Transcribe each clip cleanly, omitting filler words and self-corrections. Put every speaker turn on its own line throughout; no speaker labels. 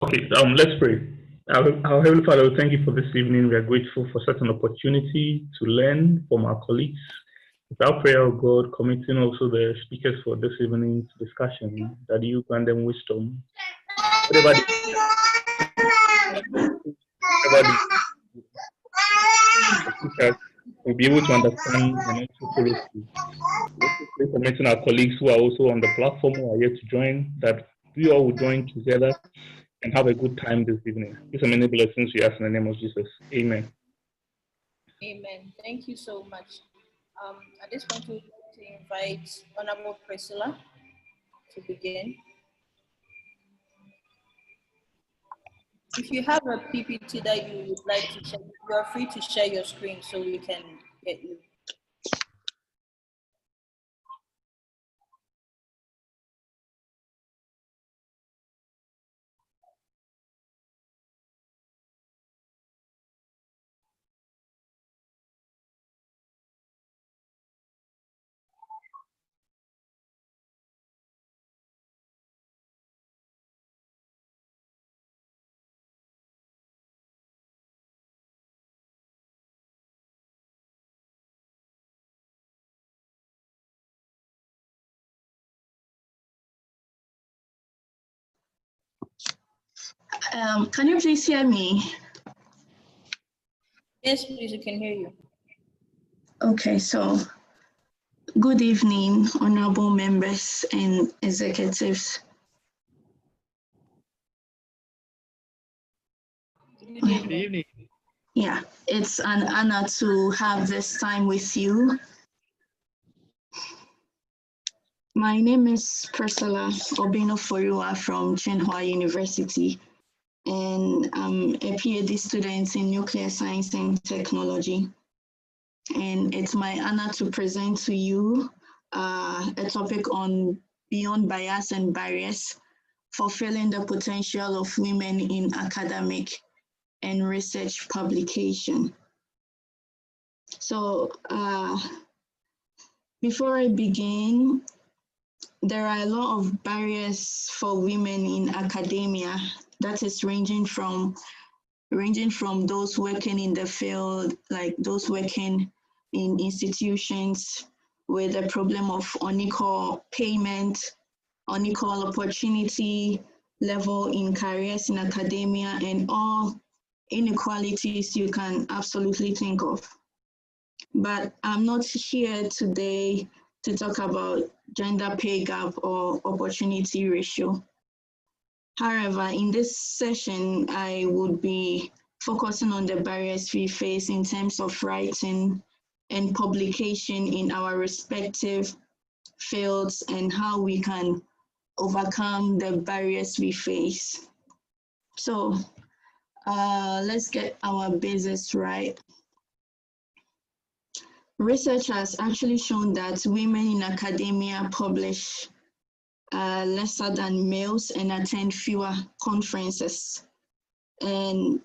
Okay, let's pray. Our Heavenly Father, we thank you for this evening. We are grateful for such an opportunity to learn from our colleagues. Without prayer, of God, committing also the speakers for this evening's discussion, that you grant them wisdom. Whatever will be able to understand and also follow through. We also committing our colleagues who are also on the platform, who are yet to join, that we all will join together and have a good time this evening. These are many blessings we ask in the name of Jesus. Amen.
Amen. Thank you so much. At this point, we'd like to invite Honorable Priscilla to begin. If you have a PPT that you would like to share, you are free to share your screen so we can get you.
Can you please hear me?
Yes, please, we can hear you.
Okay, so good evening, honorable members and executives.
Good evening.
Yeah, it's an honor to have this time with you. My name is Priscilla Obino-Forua from Tsinghua University, and I'm a PhD student in nuclear science and technology. And it's my honor to present to you a topic on beyond bias and barriers, fulfilling the potential of women in academic and research publication. So before I begin, there are a lot of barriers for women in academia, that is ranging from those working in the field, like those working in institutions with a problem of unequal payment, unequal opportunity level in careers in academia, and all inequalities you can absolutely think of. But I'm not here today to talk about gender pay gap or opportunity ratio. However, in this session, I would be focusing on the barriers we face in terms of writing and publication in our respective fields and how we can overcome the barriers we face. So let's get our basics right. Research has actually shown that women in academia publish lesser than males and attend fewer conferences. And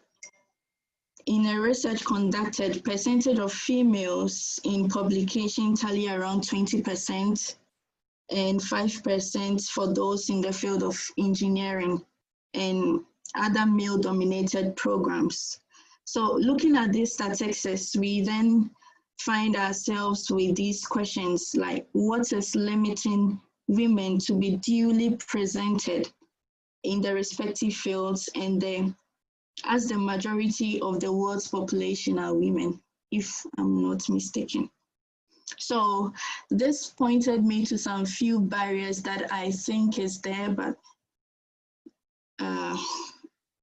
in a research conducted, percentage of females in publication tally around 20% and 5% for those in the field of engineering and other male-dominated programs. So looking at these statistics, we then find ourselves with these questions like, what is limiting women to be duly presented in the respective fields, and as the majority of the world's population are women, if I'm not mistaken. So this pointed me to some few barriers that I think is there, but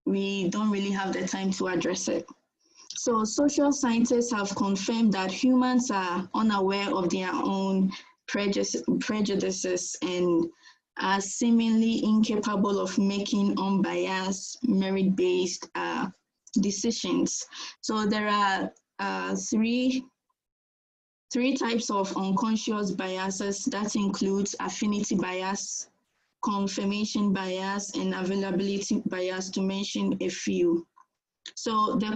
we don't really have the time to address it. So social scientists have confirmed that humans are unaware of their own prejudices and are seemingly incapable of making unbiased, merit-based decisions. So there are three types of unconscious biases. That includes affinity bias, confirmation bias, and availability bias, to mention a few. So the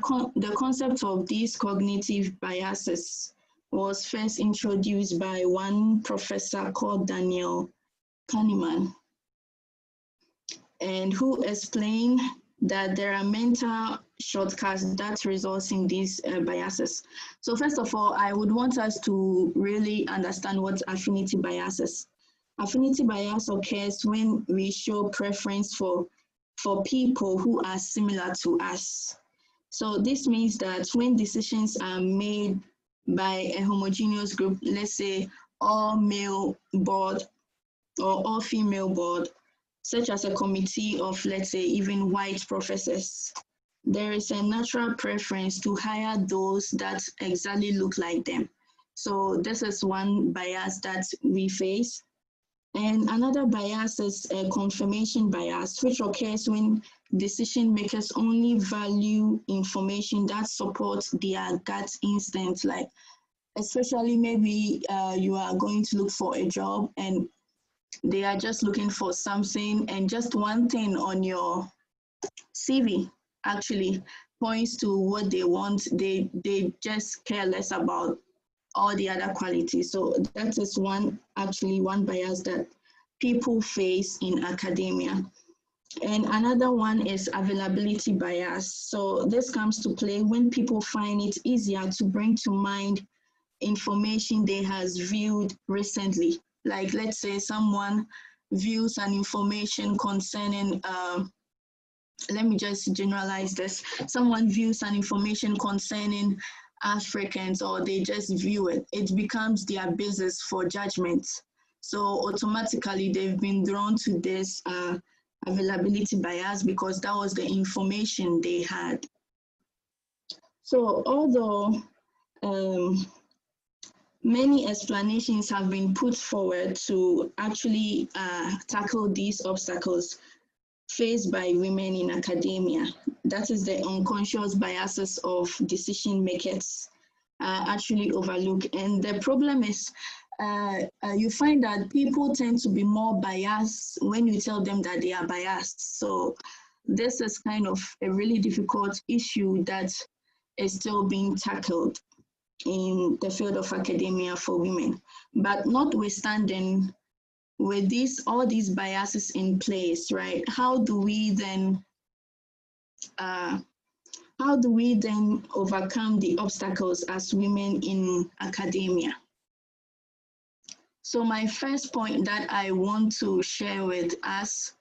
concept of these cognitive biases was first introduced by one professor called Daniel Kahneman, and who explained that there are mental shortcuts that results in these biases. So first of all, I would want us to really understand what affinity bias is. Affinity bias occurs when we show preference for people who are similar to us. So this means that when decisions are made by a homogeneous group, let's say all male board or all female board, such as a committee of, let's say, even white professors, there is a natural preference to hire those that exactly look like them. So this is one bias that we face. And another bias is a confirmation bias, which occurs when decision makers only value information that supports their gut instinct, like especially maybe you are going to look for a job and they are just looking for something, and just one thing on your CV actually points to what they want. They just care less about all the other qualities. So that is one bias that people face in academia. And another one is availability bias. So this comes to play when people find it easier to bring to mind information they has viewed recently. Like let's say someone views an information concerning, let me just generalize this. Someone views an information concerning Africans, or they just view it. It becomes their basis for judgment. So automatically they've been drawn to this availability bias because that was the information they had. So although many explanations have been put forward to actually tackle these obstacles faced by women in academia, that is the unconscious biases of decision makers actually overlook. And the problem is you find that people tend to be more biased when you tell them that they are biased. So this is kind of a really difficult issue that is still being tackled in the field of academia for women. But notwithstanding, with all these biases in place, right? How do we then overcome the obstacles as women in academia? So my first point that I want to share with us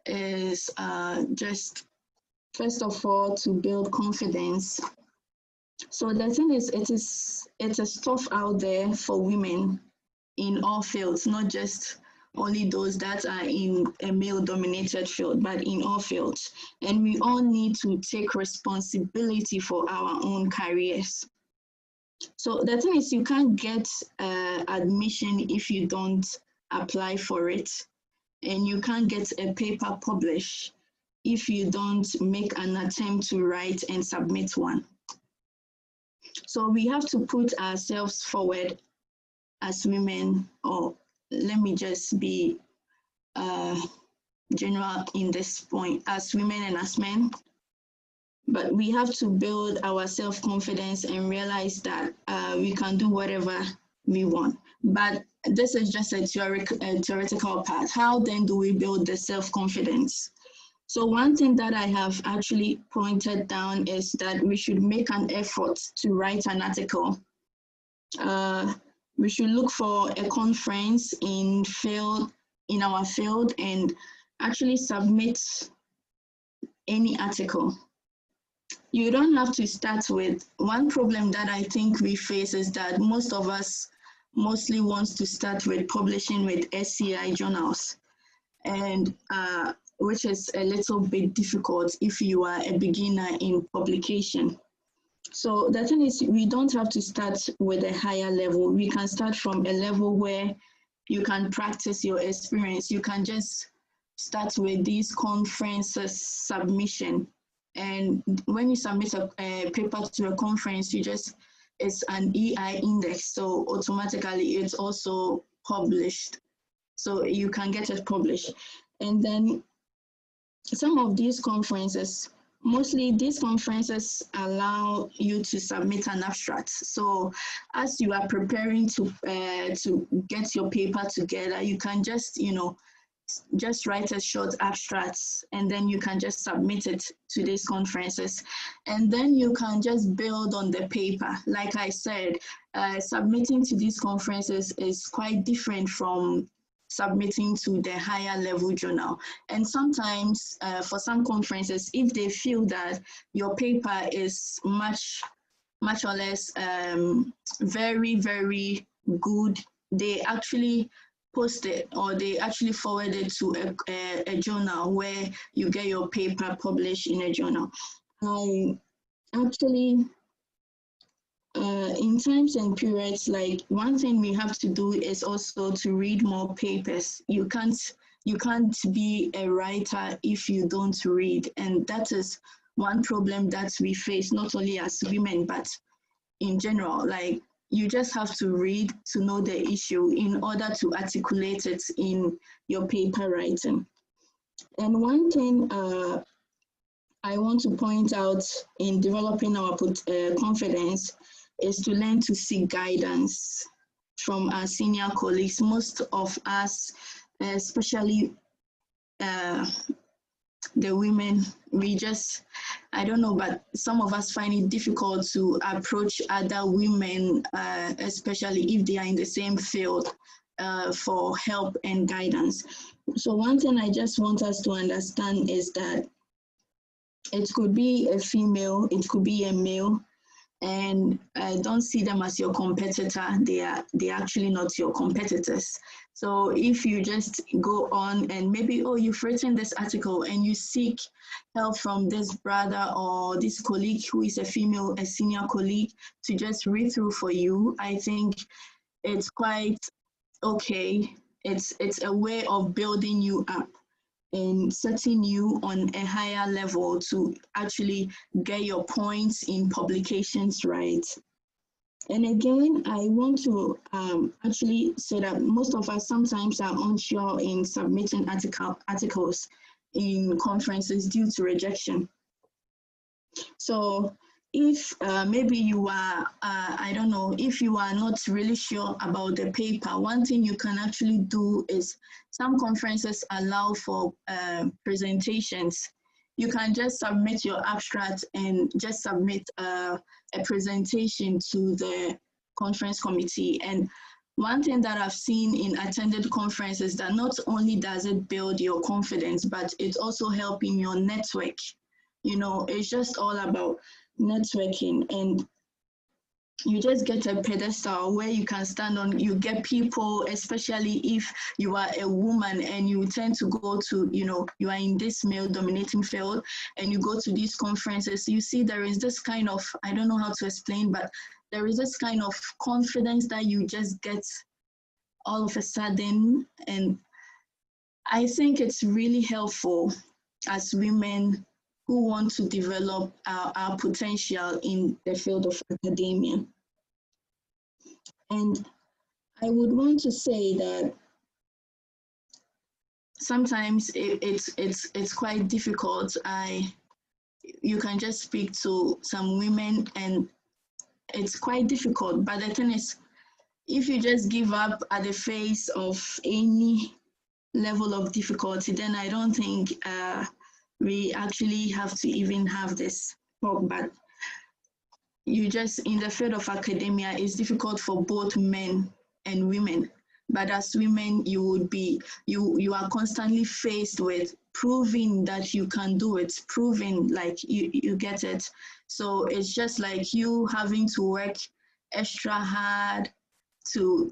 is just first of all to build confidence. So the thing is, it is tough out there for women in all fields, not just only those that are in a male-dominated field, but in all fields. And we all need to take responsibility for our own careers. So the thing is, you can't get admission if you don't apply for it. And you can't get a paper published if you don't make an attempt to write and submit one. So we have to put ourselves forward as women, or let me just be general in this point, as women and as men. But we have to build our self-confidence and realize that we can do whatever we want. But this is just a theoretical part. How then do we build the self-confidence? So one thing that I have actually pointed down is that we should make an effort to write an article. We should look for a conference in our field and actually submit any article. You don't have to start with, one problem that I think we face is that most of us mostly wants to start with publishing with SCI journals, and which is a little bit difficult if you are a beginner in publication. So the thing is, we don't have to start with a higher level. We can start from a level where you can practice your experience. You can just start with these conferences submission. And when you submit a paper to a conference, it's an EI index. So automatically it's also published. So you can get it published. And then some of these conferences, mostly these conferences allow you to submit an abstract. So as you are preparing to get your paper together, you can just, just write a short abstract, and then you can just submit it to these conferences. And then you can just build on the paper. Like I said, submitting to these conferences is quite different from submitting to the higher level journal. And sometimes for some conferences, if they feel that your paper is much or less very, very good, they actually post it, or they actually forward it to a journal where you get your paper published in a journal. Actually, in times and periods, like, one thing we have to do is also to read more papers. You can't be a writer if you don't read, and that is one problem that we face, not only as women but in general. Like, you just have to read to know the issue in order to articulate it in your paper writing. And one thing I want to point out in developing our confidence is to learn to seek guidance from our senior colleagues. Most of us, especially the women, we just, I don't know, but some of us find it difficult to approach other women, especially if they are in the same field, for help and guidance. So one thing I just want us to understand is that it could be a female, it could be a male, and don't see them as your competitor. They're actually not your competitors. So if you just go on and maybe, oh, you've written this article and you seek help from this brother or this colleague who is a female, a senior colleague, to just read through for you, I think it's quite okay. It's a way of building you up and setting you on a higher level to actually get your points in publications right. And again, I want to actually say that most of us sometimes are unsure in submitting articles in conferences due to rejection. So if maybe you are, I don't know, if you are not really sure about the paper, one thing you can actually do is, some conferences allow for presentations. You can just submit your abstract and just submit a presentation to the conference committee. And one thing that I've seen in attended conferences, that not only does it build your confidence, but it's also helping your network. You know, it's just all about networking, and you just get a pedestal where you can stand on. You get people, especially if you are a woman and you tend to go to, you know, you are in this male dominating field and you go to these conferences, you see there is this kind of, I don't know how to explain, but there is this kind of confidence that you just get all of a sudden. And I think it's really helpful as women who want to develop our potential in the field of academia. And I would want to say that sometimes it's quite difficult. You can just speak to some women and it's quite difficult. But the thing is, if you just give up at the face of any level of difficulty, then I don't think we actually have to even have this talk. But you just, in the field of academia, it's difficult for both men and women. But as women, you would be, you are constantly faced with proving that you can do it, proving like you get it. So it's just like you having to work extra hard to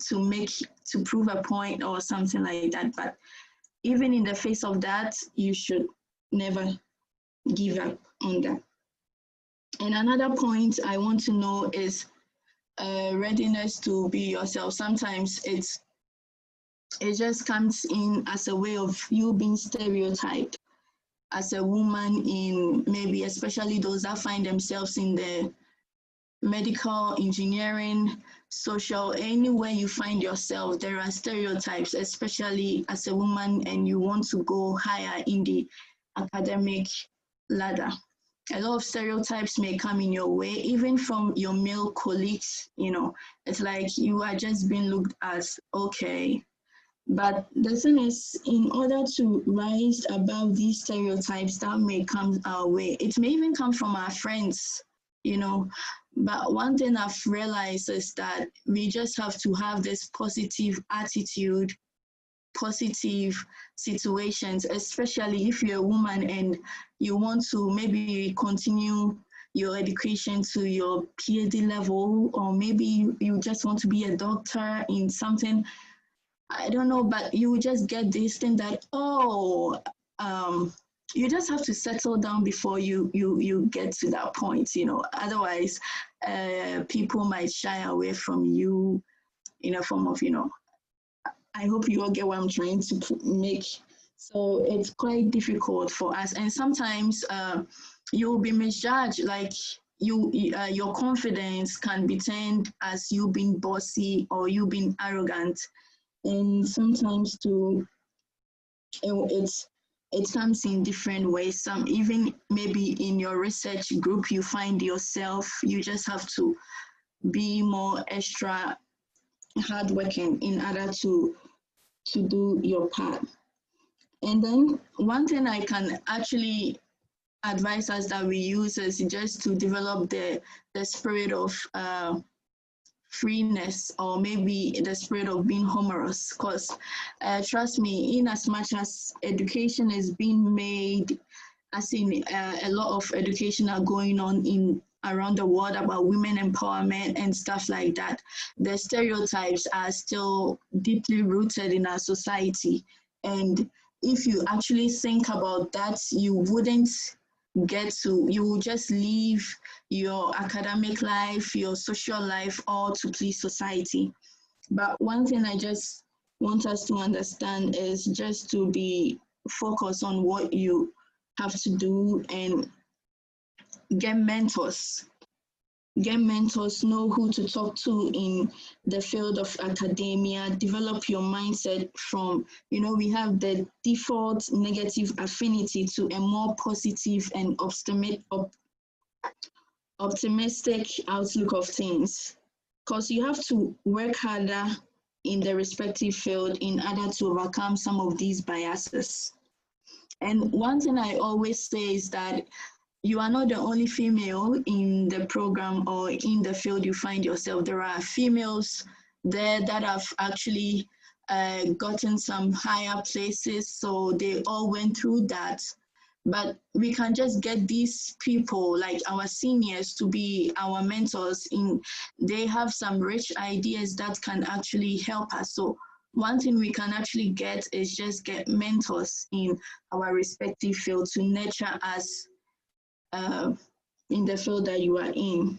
prove a point or something like that. But even in the face of that, you should never give up on that. And another point I want to know is readiness to be yourself. Sometimes it just comes in as a way of you being stereotyped as a woman, in maybe especially those that find themselves in the medical, engineering, social, anywhere you find yourself, there are stereotypes, especially as a woman and you want to go higher in the academic ladder. A lot of stereotypes may come in your way, even from your male colleagues. You know, it's like you are just being looked at, okay, But the thing is, in order to rise above these stereotypes that may come our way, it may even come from our friends, you know. But one thing I've realized is that we just have to have this positive attitude, positive situations, especially if you're a woman and you want to maybe continue your education to your PhD level, or maybe you just want to be a doctor in something, I don't know, but you just get this thing that, you just have to settle down before you get to that point, you know. Otherwise, people might shy away from you in a form of, you know, I hope you all get what I'm trying to make. So it's quite difficult for us. And sometimes you will be misjudged, like your confidence can be turned as you being bossy or you being arrogant. And sometimes it comes in different ways. Some even maybe in your research group, you find yourself, you just have to be more extra hardworking in order to do your part. And then one thing I can actually advise us that we use is just to develop the spirit of freeness, or maybe the spirit of being humorous, because trust me, in as much as education is being made, as in a lot of education are going on in around the world about women empowerment and stuff like that, the stereotypes are still deeply rooted in our society. And if you actually think about that, you wouldn't you will just leave your academic life, your social life, all to please society. But one thing I just want us to understand is just to be focused on what you have to do and get mentors. Get mentors, know who to talk to in the field of academia, develop your mindset from, you know, we have the default negative affinity to a more positive and optimistic outlook of things. Because you have to work harder in the respective field in order to overcome some of these biases. And one thing I always say is that you are not the only female in the program or in the field you find yourself. There are females there that have actually gotten some higher places, so they all went through that. But we can just get these people, like our seniors, to be our mentors. They have some rich ideas that can actually help us. So one thing we can actually get is just get mentors in our respective field to nurture us in the field that you are in.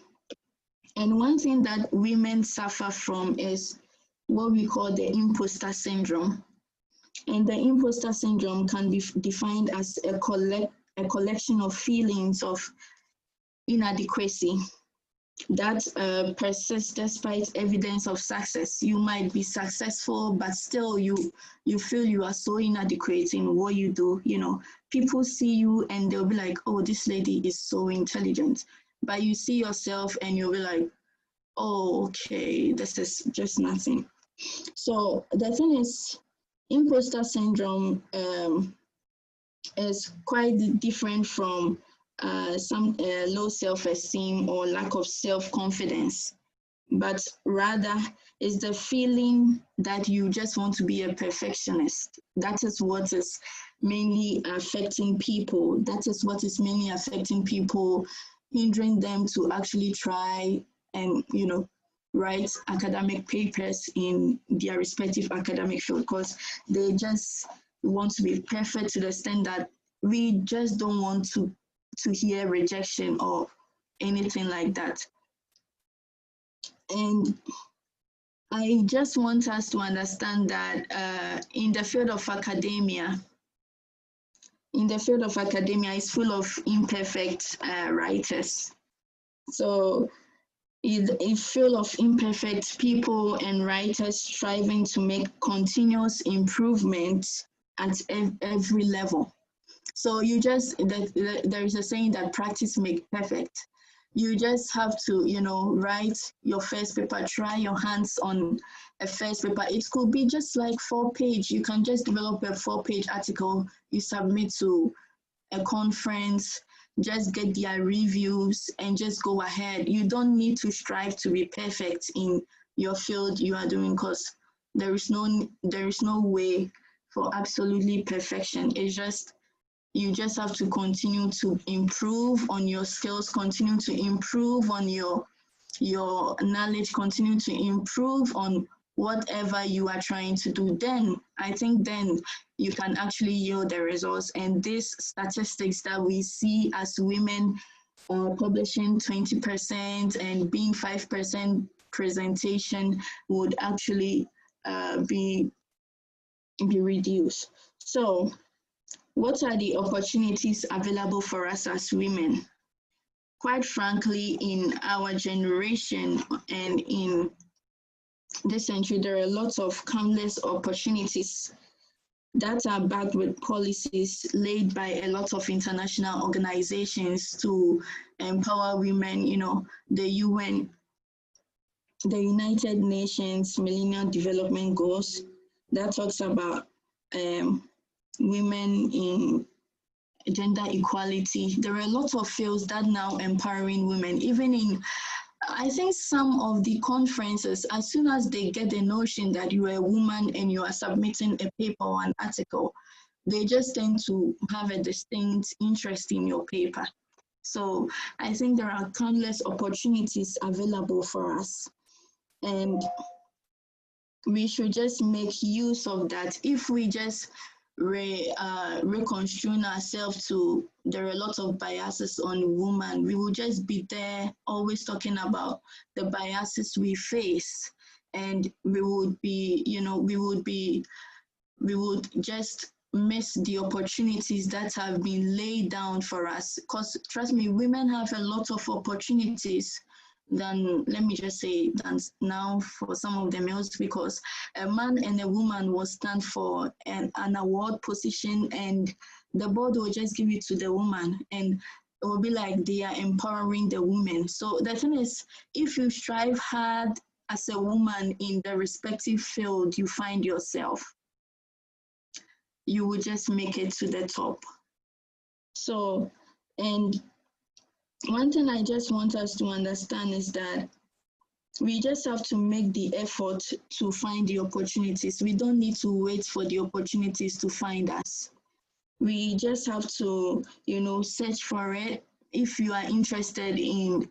And one thing that women suffer from is what we call the imposter syndrome. And the imposter syndrome can be defined as a collection of feelings of inadequacy that persists despite evidence of success. You might be successful, but still you feel you are so inadequate in what you do. You know, people see you and they'll be like, oh, this lady is so intelligent. But you see yourself and you'll be like, oh, okay, this is just nothing. So the thing is, imposter syndrome is quite different from some low self-esteem or lack of self-confidence, but rather is the feeling that you just want to be a perfectionist. That is what is mainly affecting people. That is what is mainly affecting people, hindering them to actually try and, you know, write academic papers in their respective academic field, because they just want to be perfect to the extent that we just don't want to hear rejection or anything like that. And I just want us to understand that in the field of academia, it's full of imperfect writers. So it's full of imperfect people and writers striving to make continuous improvement at every level. So there is a saying that practice makes perfect. You just have to, write your first paper, try your hands on a first paper. It could be just like 4-page. You can just develop a 4-page article, you submit to a conference, just get their reviews and just go ahead. You don't need to strive to be perfect in your field you are doing, because there is no way for absolutely perfection. It's just, you just have to continue to improve on your skills, continue to improve on your knowledge, continue to improve on whatever you are trying to do. Then I think then you can actually yield the results. And these statistics that we see as women publishing 20% and being 5% presentation would actually be reduced. So what are the opportunities available for us as women? Quite frankly, in our generation and in this century, there are lots of countless opportunities that are backed with policies laid by a lot of international organizations to empower women. The UN, the United Nations Millennium Development Goals, that talks about women in gender equality. There are a lot of fields that now empowering women, even in, I think some of the conferences, as soon as they get the notion that you are a woman and you are submitting a paper or an article, they just tend to have a distinct interest in your paper. So I think there are countless opportunities available for us, and we should just make use of that. If we just reconstruct ourselves to, there are a lot of biases on women, we will just be there always talking about the biases we face, and we would be, we would just miss the opportunities that have been laid down for us. Because trust me, women have a lot of opportunities than, let me just say, than now for some of the males, because a man and a woman will stand for an award position and the board will just give it to the woman, and it will be like they are empowering the women. So the thing is, if you strive hard as a woman in the respective field you find yourself, you will just make it to the top. So, and one thing I just want us to understand is that we just have to make the effort to find the opportunities. We don't need to wait for the opportunities to find us. We just have to, search for it. If you are interested in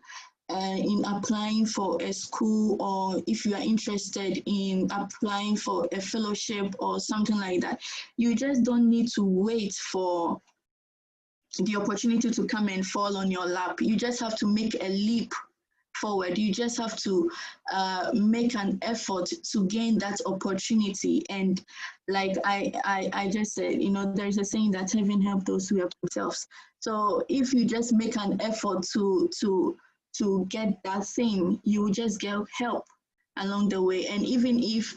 applying for a school, or if you are interested in applying for a fellowship or something like that, you just don't need to wait for the opportunity to come and fall on your lap. You just have to make a leap forward. You just have to make an effort to gain that opportunity. And like I just said, there's a saying that heaven help those who help themselves. So if you just make an effort to get that thing, you will just get help along the way. And even if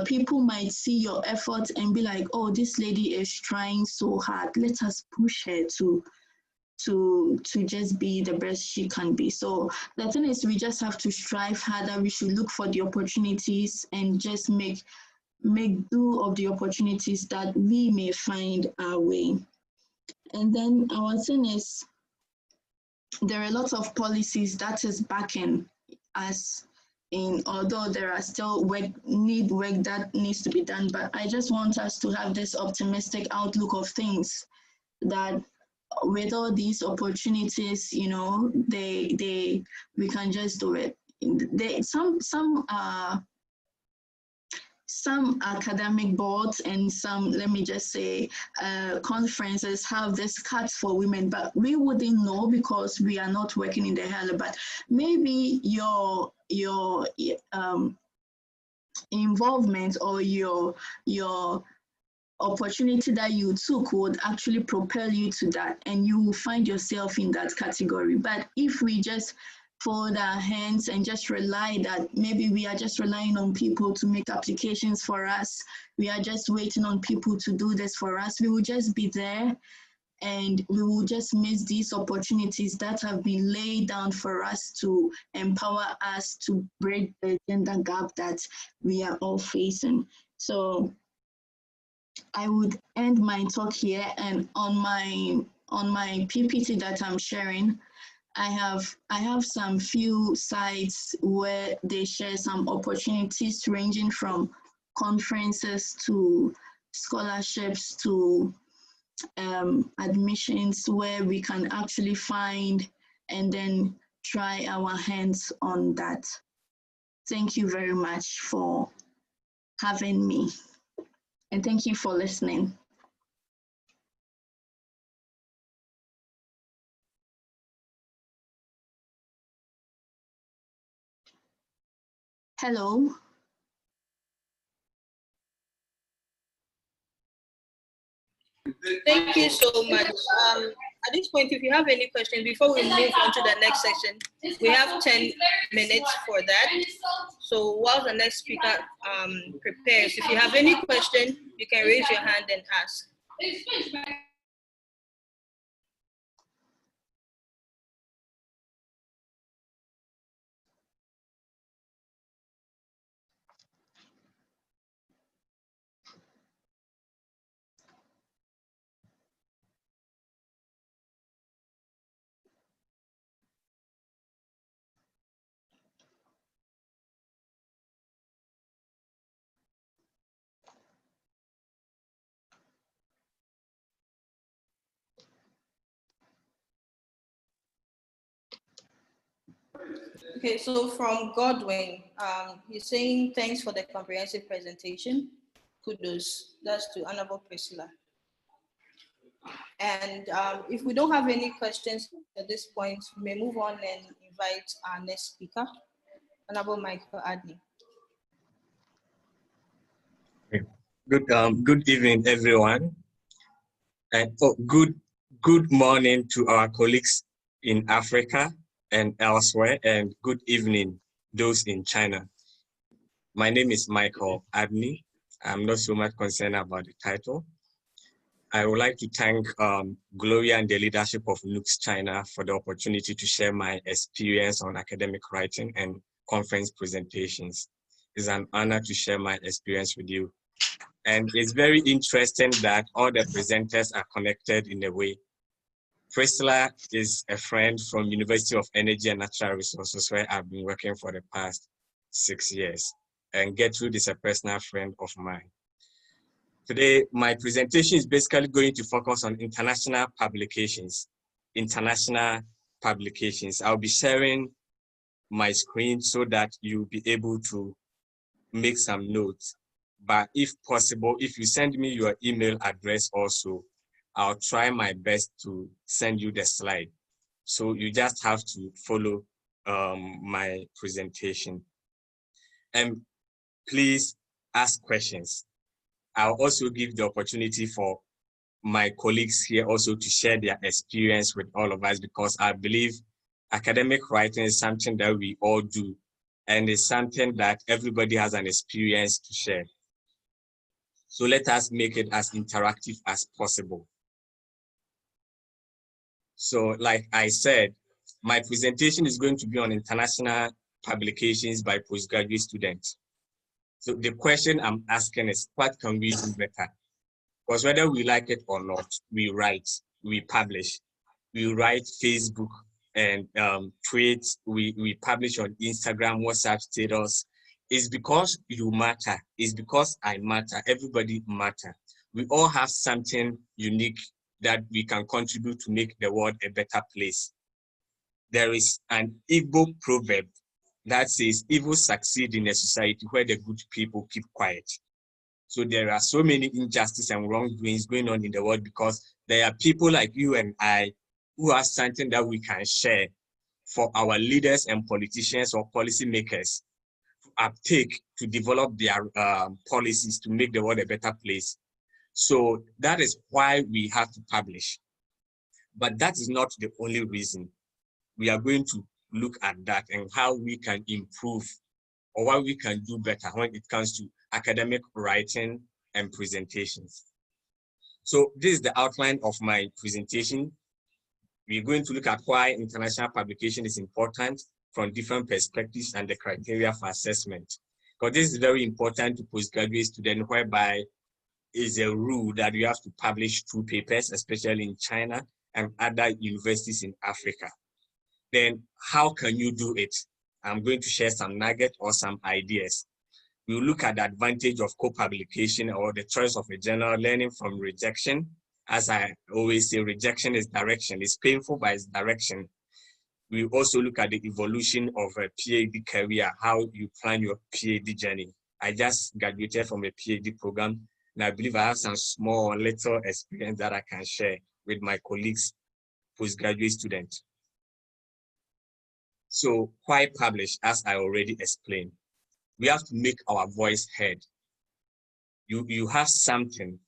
people might see your efforts and be like, oh, this lady is trying so hard, let us push her to just be the best she can be. So the thing is, we just have to strive harder. We should look for the opportunities and just make do of the opportunities that we may find our way. And then our thing is, there are lots of policies that is backing us in, although there are still work that needs to be done, but I just want us to have this optimistic outlook of things, that with all these opportunities, we can just do it. Some academic boards and some, let me just say, conferences have this cut for women, but we wouldn't know because we are not working in the area. But maybe your involvement or your opportunity that you took would actually propel you to that, and you will find yourself in that category. But if we just fold our hands and just rely that maybe we are just relying on people to make applications for us, we are just waiting on people to do this for us, we will just be there and we will just miss these opportunities that have been laid down for us to empower us to break the gender gap that we are all facing. So I would end my talk here, and on my PPT that I'm sharing, I have some few sites where they share some opportunities ranging from conferences to scholarships to admissions, where we can actually find and then try our hands on that. Thank you very much for having me, and thank you for listening. Hello.
Thank you so much. At this point, if you have any questions, before we move on to the next section, we have 10 minutes for that. So while the next speaker prepares, if you have any question, you can raise your hand and ask. Okay, so from Godwin, he's saying thanks for the comprehensive presentation. Kudos. That's to Honorable Priscilla. And if we don't have any questions at this point, we may move on and invite our next speaker, Honorable Michael Adney.
Good evening, everyone, and good morning to our colleagues in Africa and elsewhere, and good evening those in China. My name is Michael Adney. I'm not so much concerned about the title. I would like to thank Gloria and the leadership of NUGS-CHINA for the opportunity to share my experience on academic writing and conference presentations. It's an honor to share my experience with you. And it's very interesting that all the presenters are connected in a way. Priscilla is a friend from University of Energy and Natural Resources, where I've been working for the past 6 years. And Gertrude is a personal friend of mine. Today, my presentation is basically going to focus on international publications. I'll be sharing my screen so that you'll be able to make some notes. But if possible, if you send me your email address also, I'll try my best to send you the slide. So you just have to follow my presentation. And please ask questions. I'll also give the opportunity for my colleagues here also to share their experience with all of us, because I believe academic writing is something that we all do, and it's something that everybody has an experience to share. So let us make it as interactive as possible. So like I said, my presentation is going to be on international publications by postgraduate students. So the question I'm asking is, what can we do better? Because whether we like it or not, we write, we publish. We write Facebook and tweets, we publish on Instagram, WhatsApp status. It's because you matter. It's because I matter. Everybody matter. We all have something unique that we can contribute to make the world a better place. There is an Igbo proverb that says, evil succeed in a society where the good people keep quiet. So there are so many injustices and wrongdoings going on in the world because there are people like you and I who have something that we can share for our leaders and politicians or policymakers to uptake to develop their policies to make the world a better place. So that is why we have to publish. But that is not the only reason. We are going to look at that and how we can improve or what we can do better when it comes to academic writing and presentations. So this is the outline of my presentation. We're going to look at why international publication is important from different perspectives and the criteria for assessment. Because this is very important to postgraduate students, whereby is a rule that you have to publish 2 papers, especially in China and other universities in Africa. Then how can you do it? I'm going to share some nuggets or some ideas. We'll look at the advantage of co-publication or the choice of a journal, learning from rejection. As I always say, rejection is direction. It's painful, but it's direction. We also look at the evolution of a PhD career, how you plan your PhD journey. I just graduated from a PhD program, and I believe I have some small little experience that I can share with my colleagues, postgraduate students. So why publish? As I already explained, we have to make our voice heard. You have something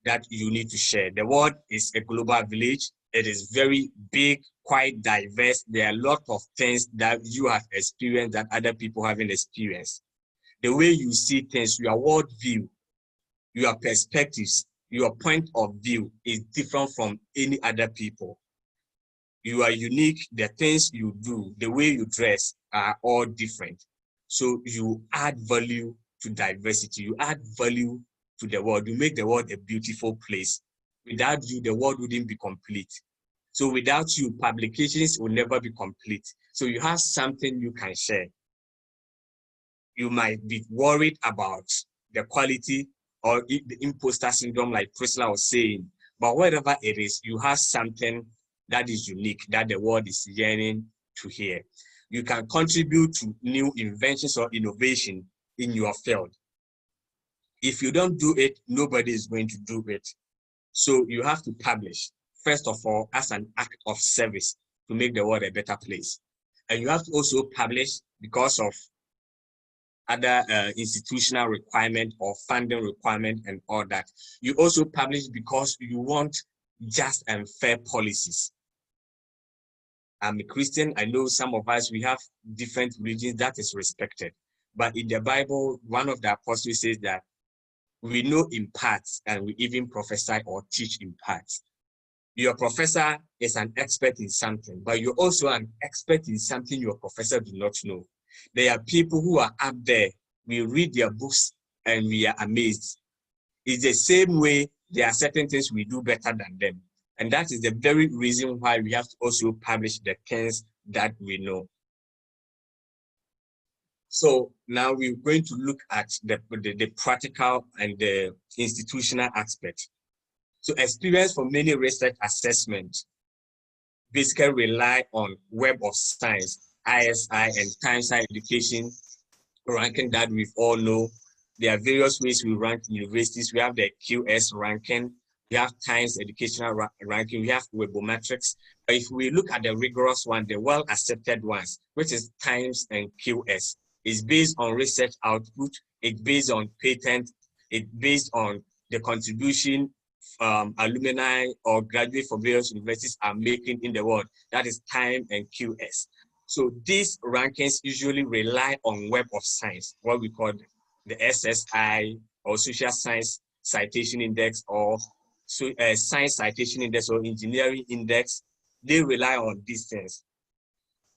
that you need to share. The world is a global village. It is very big, quite diverse. There are a lot of things that you have experienced that other people haven't experienced. The way you see things, your world view, your perspectives, your point of view is different from any other people. You are unique. The things you do, the way you dress are all different. So you add value to diversity. You add value to the world. You make the world a beautiful place. Without you, the world wouldn't be complete. So without you, publications will never be complete. So you have something you can share. You might be worried about the quality or the imposter syndrome, like Priscilla was saying, but whatever it is, you have something that is unique, that the world is yearning to hear. You can contribute to new inventions or innovation in your field. If you don't do it, nobody is going to do it. So you have to publish, first of all, as an act of service to make the world a better place. And you have to also publish because of other institutional requirement or funding requirement and all that. You also publish because you want just and fair policies. I'm a Christian. I know some of us, we have different religions that is respected. But in the Bible, one of the apostles says that we know in parts and we even prophesy or teach in parts. Your professor is an expert in something, but you're also an expert in something your professor do not know. There are people who are up there. We read their books and we are amazed. It's the same way there are certain things we do better than them. And that is the very reason why we have to also publish the things that we know. So now we're going to look at the practical and the institutional aspect. So experience for many research assessments basically rely on Web of Science, ISI, and Times Higher Education ranking that we all know. There are various ways we rank universities. We have the QS ranking, we have Times Educational ranking, we have Webometrics. But if we look at the rigorous one, the well-accepted ones, which is Times and QS, is based on research output, it's based on patent, it's based on the contribution alumni or graduates from various universities are making in the world. That is Time and QS. So these rankings usually rely on Web of Science, what we call the SSI or Social Science Citation Index or Science Citation Index or Engineering Index. They rely on these things.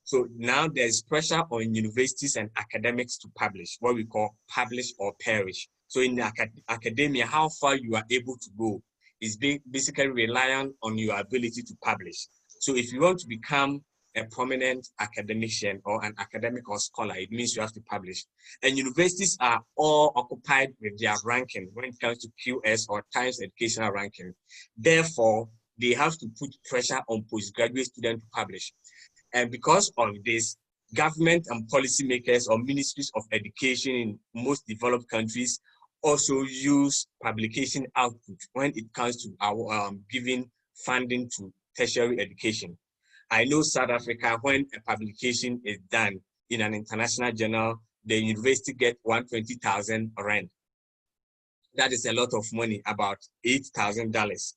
So now there's pressure on universities and academics to publish, what we call publish or perish. So in academia, how far you are able to go is basically reliant on your ability to publish. So if you want to become a prominent academician or an academic or scholar, it means you have to publish. And universities are all occupied with their ranking when it comes to QS or Times Educational ranking. Therefore, they have to put pressure on postgraduate students to publish. And because of this, government and policymakers or ministries of education in most developed countries also use publication output when it comes to our giving funding to tertiary education. I know South Africa, when a publication is done in an international journal, the university gets 120,000 rand. That is a lot of money, about $8,000.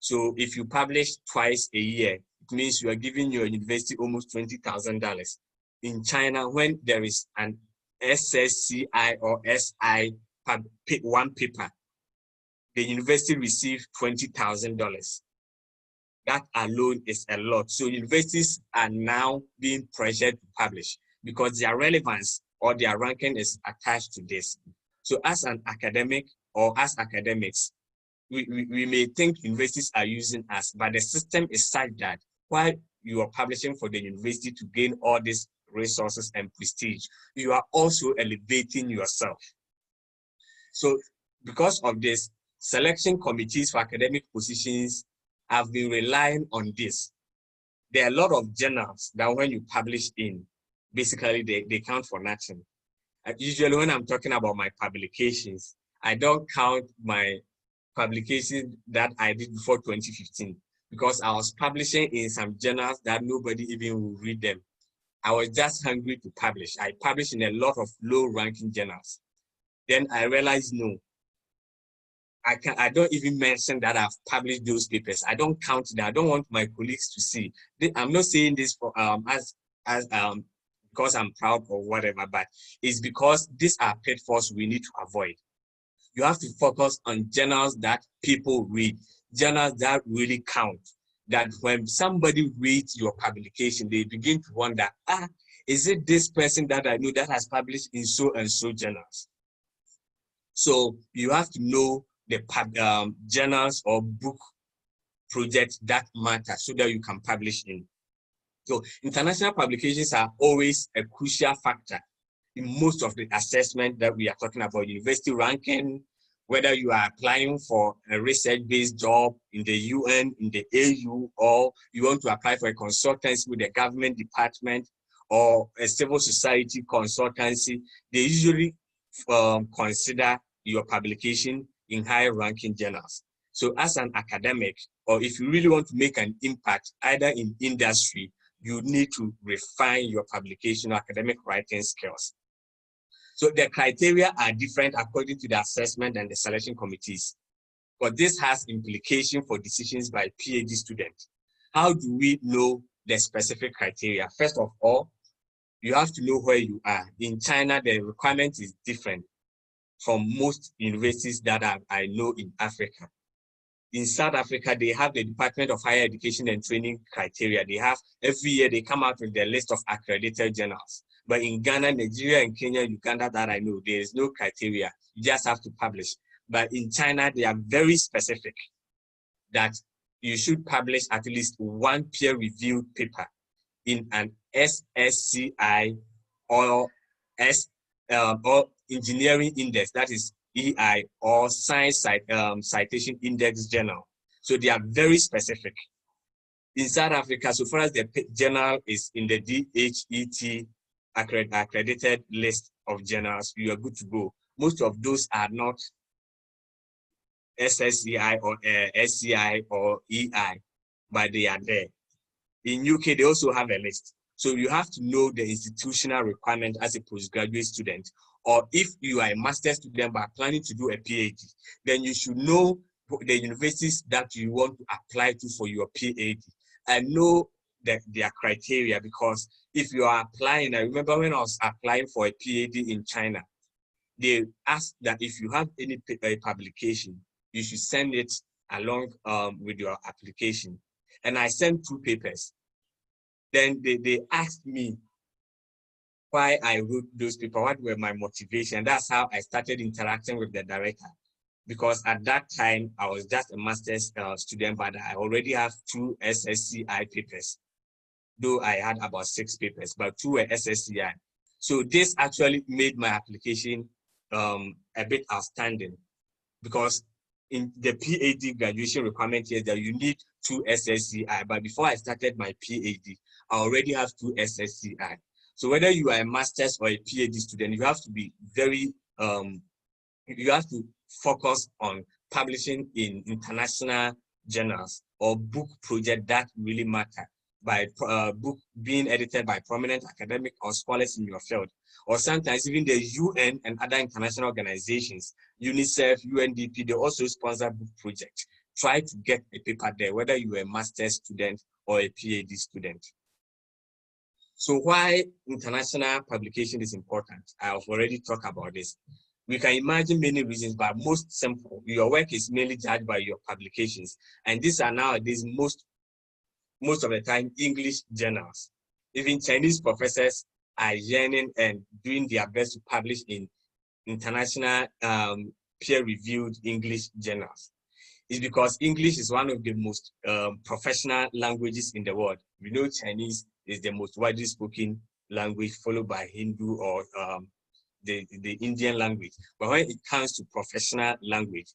So if you publish twice a year, it means you are giving your university almost $20,000. In China, when there is an SSCI or SI one paper, the university receives $20,000. That alone is a lot. So universities are now being pressured to publish because their relevance or their ranking is attached to this. So as an academic or as academics, we may think universities are using us, but the system is such that while you are publishing for the university to gain all these resources and prestige, you are also elevating yourself. So because of this, selection committees for academic positions have been relying on this. There are a lot of journals that when you publish in, basically they count for nothing. Usually when I'm talking about my publications, I don't count my publications that I did before 2015 because I was publishing in some journals that nobody even will read them. I was just hungry to publish. I published in a lot of low-ranking journals. Then I realized, no, I don't even mention that I've published those papers. I don't count that. I don't want my colleagues to see. I'm not saying this for because I'm proud or whatever, but it's because these are pitfalls we need to avoid. You have to focus on journals that people read, journals that really count. That when somebody reads your publication, they begin to wonder, is it this person that I know that has published in so and so journals? So you have to know the journals or book projects that matter so that you can publish in. So international publications are always a crucial factor in most of the assessment that we are talking about, university ranking, whether you are applying for a research-based job in the UN, in the AU, or you want to apply for a consultancy with the government department or a civil society consultancy, they usually consider your publication in high-ranking journals. So as an academic, or if you really want to make an impact either in industry, you need to refine your publication or academic writing skills. So the criteria are different according to the assessment and the selection committees, but this has implication for decisions by PhD students. How do we know the specific criteria? First of all, you have to know where you are. In China, the requirement is different from most universities that I know in Africa. In South Africa, they have the Department of Higher Education and Training criteria. They have, every year they come out with their list of accredited journals. But in Ghana, Nigeria, and Kenya, Uganda, that I know, there is no criteria. You just have to publish. But in China, they are very specific that you should publish at least one peer-reviewed paper in an SSCI or engineering index, that is EI, or science citation index journal. So they are very specific. In South Africa, so far as the journal is in the DHET accredited list of journals, you are good to go. Most of those are not SSCI or SCI or EI, but they are there. In UK, they also have a list. So you have to know the institutional requirement as a postgraduate student, or if you are a master's student but planning to do a PhD, then you should know the universities that you want to apply to for your PhD and know their criteria, because if you are applying, I remember when I was applying for a PhD in China, they asked that if you have any publication, you should send it along with your application. And I sent 2 papers. Then they asked me why I wrote those papers, what were my motivation. That's how I started interacting with the director. Because at that time, I was just a master's student, but I already have 2 SSCI papers. Though I had about 6 papers, but 2 were SSCI. So this actually made my application a bit outstanding, because in the PhD graduation requirement here that you need 2 SSCI, but before I started my PhD, I already have 2 SSCI. So whether you are a master's or a PhD student, you have to be very, you have to focus on publishing in international journals or book projects that really matter, by book being edited by prominent academic or scholars in your field, or sometimes even the UN and other international organizations, UNICEF, UNDP, they also sponsor book projects. Try to get a paper there, whether you are a master's student or a PhD student. So why international publication is important? I have already talked about this. We can imagine many reasons, but most simple, your work is mainly judged by your publications. And these are nowadays most of the time English journals. Even Chinese professors are yearning and doing their best to publish in international peer-reviewed English journals. It's because English is one of the most professional languages in the world. We know Chinese is the most widely spoken language, followed by Hindu or the Indian language. But when it comes to professional language,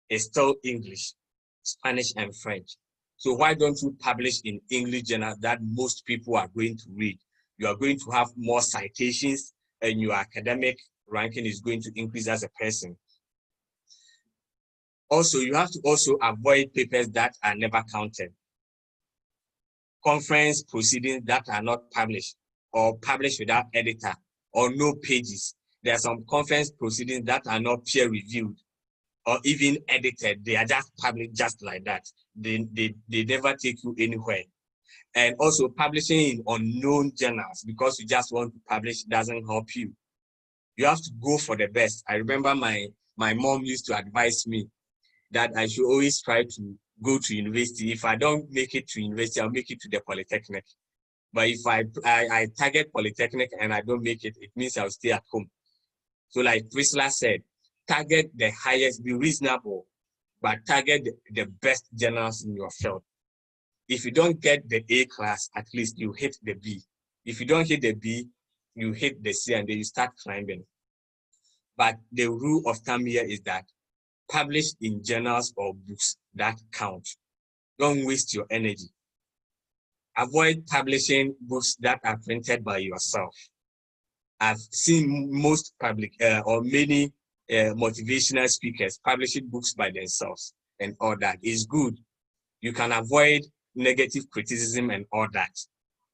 it's still English, Spanish, and French. So why don't you publish in English journals that most people are going to read? You are going to have more citations, and your academic ranking is going to increase as a person. Also, you have to also avoid papers that are never counted. Conference proceedings that are not published or published without editor or no pages. There are some conference proceedings that are not peer reviewed or even edited. They are just published just like that. They never take you anywhere. And also publishing in unknown journals because you just want to publish doesn't help you. You have to go for the best. I remember my mom used to advise me that I should always try to go to university. If I don't make it to university, I'll make it to the Polytechnic. But if I target Polytechnic and I don't make it, it means I'll stay at home. So like Priscilla said, target the highest, be reasonable, but target the best journals in your field. If you don't get the A class, at least you hit the B. If you don't hit the B, you hit the C and then you start climbing. But the rule of thumb here is that publish in journals or books that count. Don't waste your energy. Avoid publishing books that are printed by yourself. I've seen most public or many motivational speakers publishing books by themselves, and all that is good. You can avoid negative criticism and all that.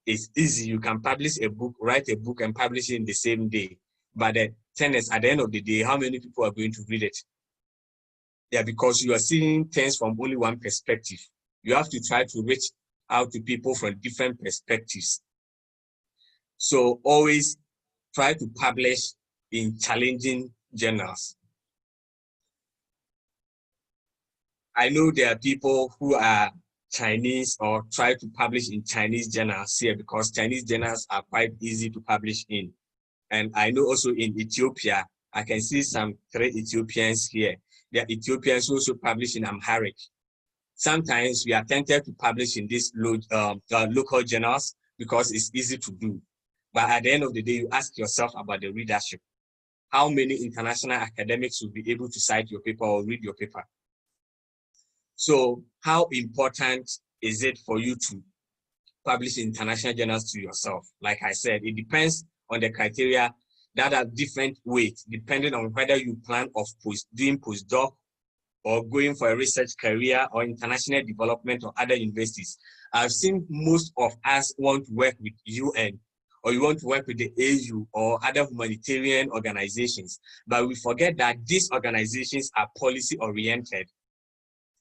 It's easy. You can publish a book, write a book and publish it in the same day. But the thing is, at the end of the day, how many people are going to read it? Yeah, because you are seeing things from only one perspective. You have to try to reach out to people from different perspectives. So always try to publish in challenging journals. I know there are people who are Chinese or try to publish in Chinese journals here because Chinese journals are quite easy to publish in. And I know also in Ethiopia, I can see some 3 Ethiopians here. There are Ethiopians who also publish in Amharic. Sometimes we are tempted to publish in these local journals because it's easy to do. But at the end of the day, you ask yourself about the readership. How many international academics will be able to cite your paper or read your paper? So how important is it for you to publish in international journals to yourself? Like I said, it depends on the criteria that are different weight, depending on whether you plan of doing postdoc or going for a research career or international development or other universities. I've seen most of us want to work with UN or you want to work with the AU or other humanitarian organizations, but we forget that these organizations are policy oriented.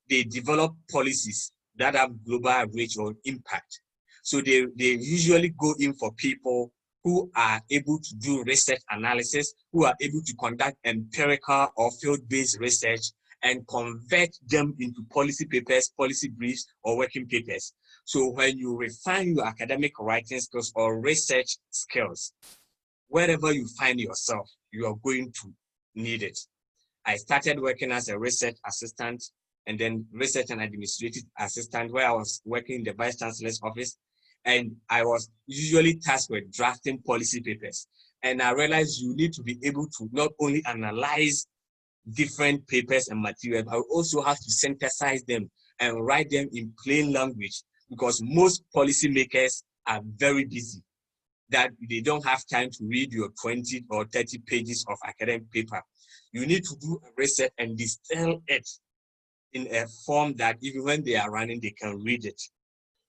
They develop policies that have global reach or impact. So they usually go in for people who are able to do research analysis, who are able to conduct empirical or field-based research and convert them into policy papers, policy briefs, or working papers. So when you refine your academic writing skills or research skills, wherever you find yourself, you are going to need it. I started working as a research assistant and then research and administrative assistant where I was working in the Vice Chancellor's office. And I was usually tasked with drafting policy papers. And I realized you need to be able to not only analyze different papers and materials, but also have to synthesize them and write them in plain language because most policymakers are very busy, that they don't have time to read your 20 or 30 pages of academic paper. You need to do a research and distill it in a form that even when they are running, they can read it.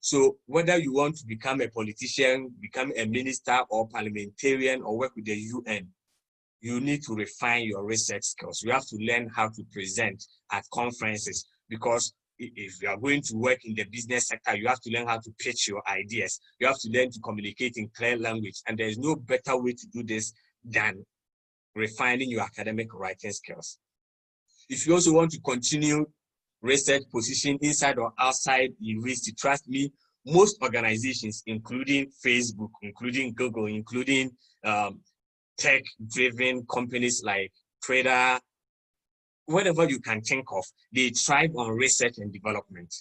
So whether you want to become a politician, become a minister or parliamentarian or work with the UN, you need to refine your research skills. You have to learn how to present at conferences because if you are going to work in the business sector, you have to learn how to pitch your ideas. You have to learn to communicate in clear language. And there is no better way to do this than refining your academic writing skills. If you also want to continue research position inside or outside university, trust me, most organizations, including Facebook, including Google, including tech-driven companies like Twitter, whatever you can think of, they thrive on research and development.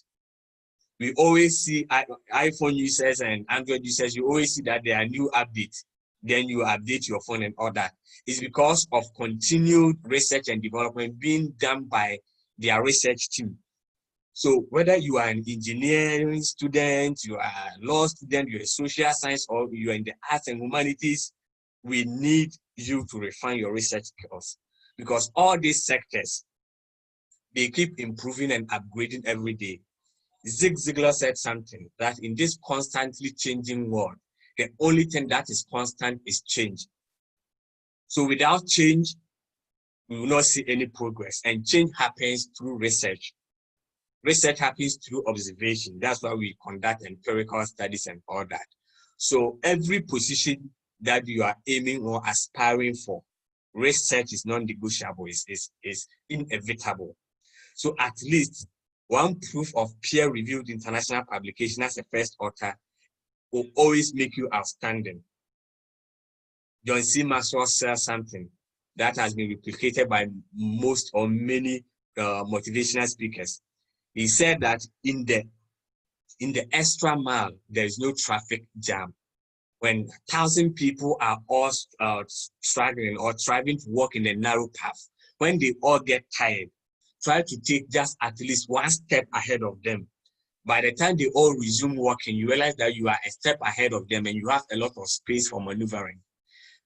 We always see iPhone users and Android users, you always see that there are new updates. Then you update your phone and all that. It's because of continued research and development being done by their research team. So whether you are an engineering student, you are a law student, you're a social science, or you're in the arts and humanities, we need you to refine your research skills, because all these sectors, they keep improving and upgrading every day. Zig Ziglar said something that in this constantly changing world, the only thing that is constant is change. So without change, we will not see any progress, and change happens through research. Research happens through observation. That's why we conduct empirical studies and all that. So every position that you are aiming or aspiring for, research is non-negotiable, is inevitable. So at least one proof of peer-reviewed international publication as a first author will always make you outstanding. John C. Maxwell says something that has been replicated by most or many motivational speakers. He said that in the extra mile, there is no traffic jam. When 1,000 people are all struggling or striving to walk in a narrow path, when they all get tired, try to take just at least one step ahead of them. By the time they all resume walking, you realize that you are a step ahead of them and you have a lot of space for maneuvering.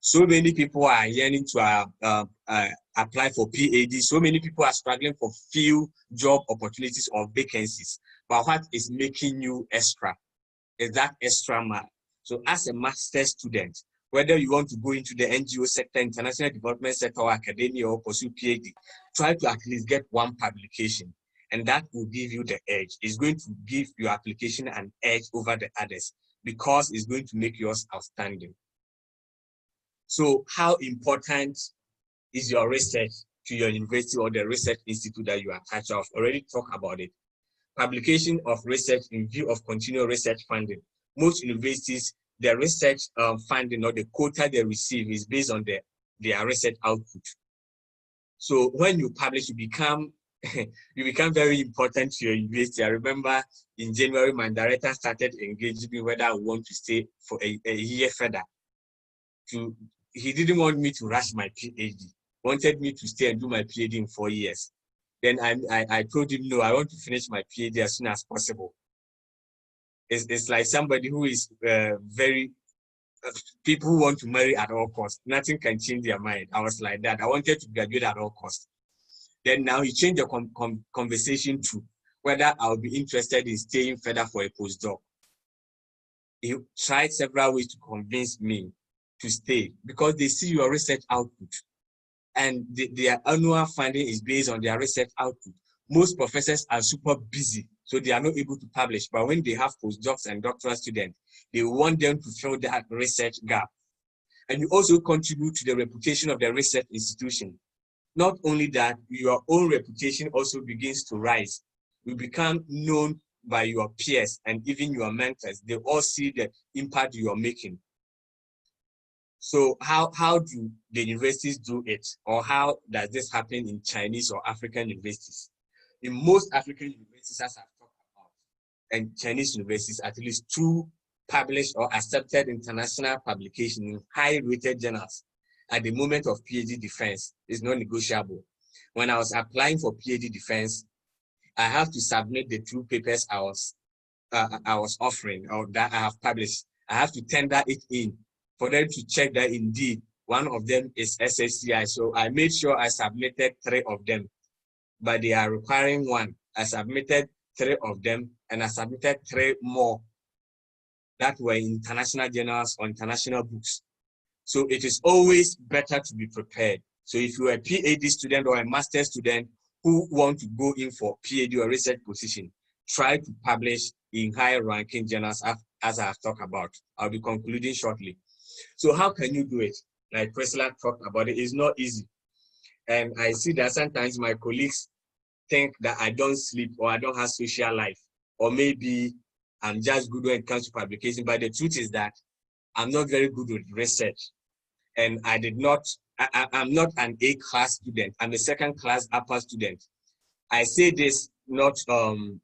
So many people are yearning to apply for PhD. So many people are struggling for few job opportunities or vacancies. But what is making you extra is that extra mile. So as a master's student, whether you want to go into the NGO sector, international development sector, or academia, or pursue PhD, try to at least get one publication. And that will give you the edge. It's going to give your application an edge over the others because it's going to make yours outstanding. So how important is your research to your university or the research institute that you are attached to? I've already talked about it. Publication of research in view of continual research funding. Most universities, their research funding or the quota they receive is based on their research output. So when you publish, you become very important to your university. I remember in January, my director started engaging me whether I want to stay for a year further. He didn't want me to rush my PhD, wanted me to stay and do my PhD in 4 years. Then I told him, no, I want to finish my PhD as soon as possible. It's like somebody who is people who want to marry at all costs. Nothing can change their mind. I was like that. I wanted to graduate at all costs. Then now he changed the conversation to whether I'll be interested in staying further for a postdoc. He tried several ways to convince me to stay because they see your research output and their annual funding is based on their research output. Most professors are super busy, so they are not able to publish. But when they have postdocs and doctoral students, they want them to fill that research gap. And you also contribute to the reputation of the research institution. Not only that, your own reputation also begins to rise. You become known by your peers and even your mentors. They all see the impact you are making. So how do the universities do it? Or how does this happen in Chinese or African universities? In most African universities, as I've talked about, and Chinese universities, at least 2 published or accepted international publications in high-rated journals at the moment of PhD defense is not negotiable. When I was applying for PhD defense, I have to submit the 2 papers I was offering or that I have published. I have to tender it in for them to check that indeed one of them is SSCI. So I made sure I submitted 3 of them, but they are requiring 1. I submitted 3 of them and I submitted 3 more that were in international journals or international books. So it is always better to be prepared. So if you're a PhD student or a master's student who want to go in for PhD or research position, try to publish in higher ranking journals as I have talked about. I'll be concluding shortly. So how can you do it? like Priscilla talked about it, is not easy. And I see that sometimes my colleagues think that I don't sleep or I don't have social life, or maybe I'm just good when it comes to publication. But the truth is that I'm not very good with research. And I'm not an A-class student. I'm a second-class upper student. I say this not to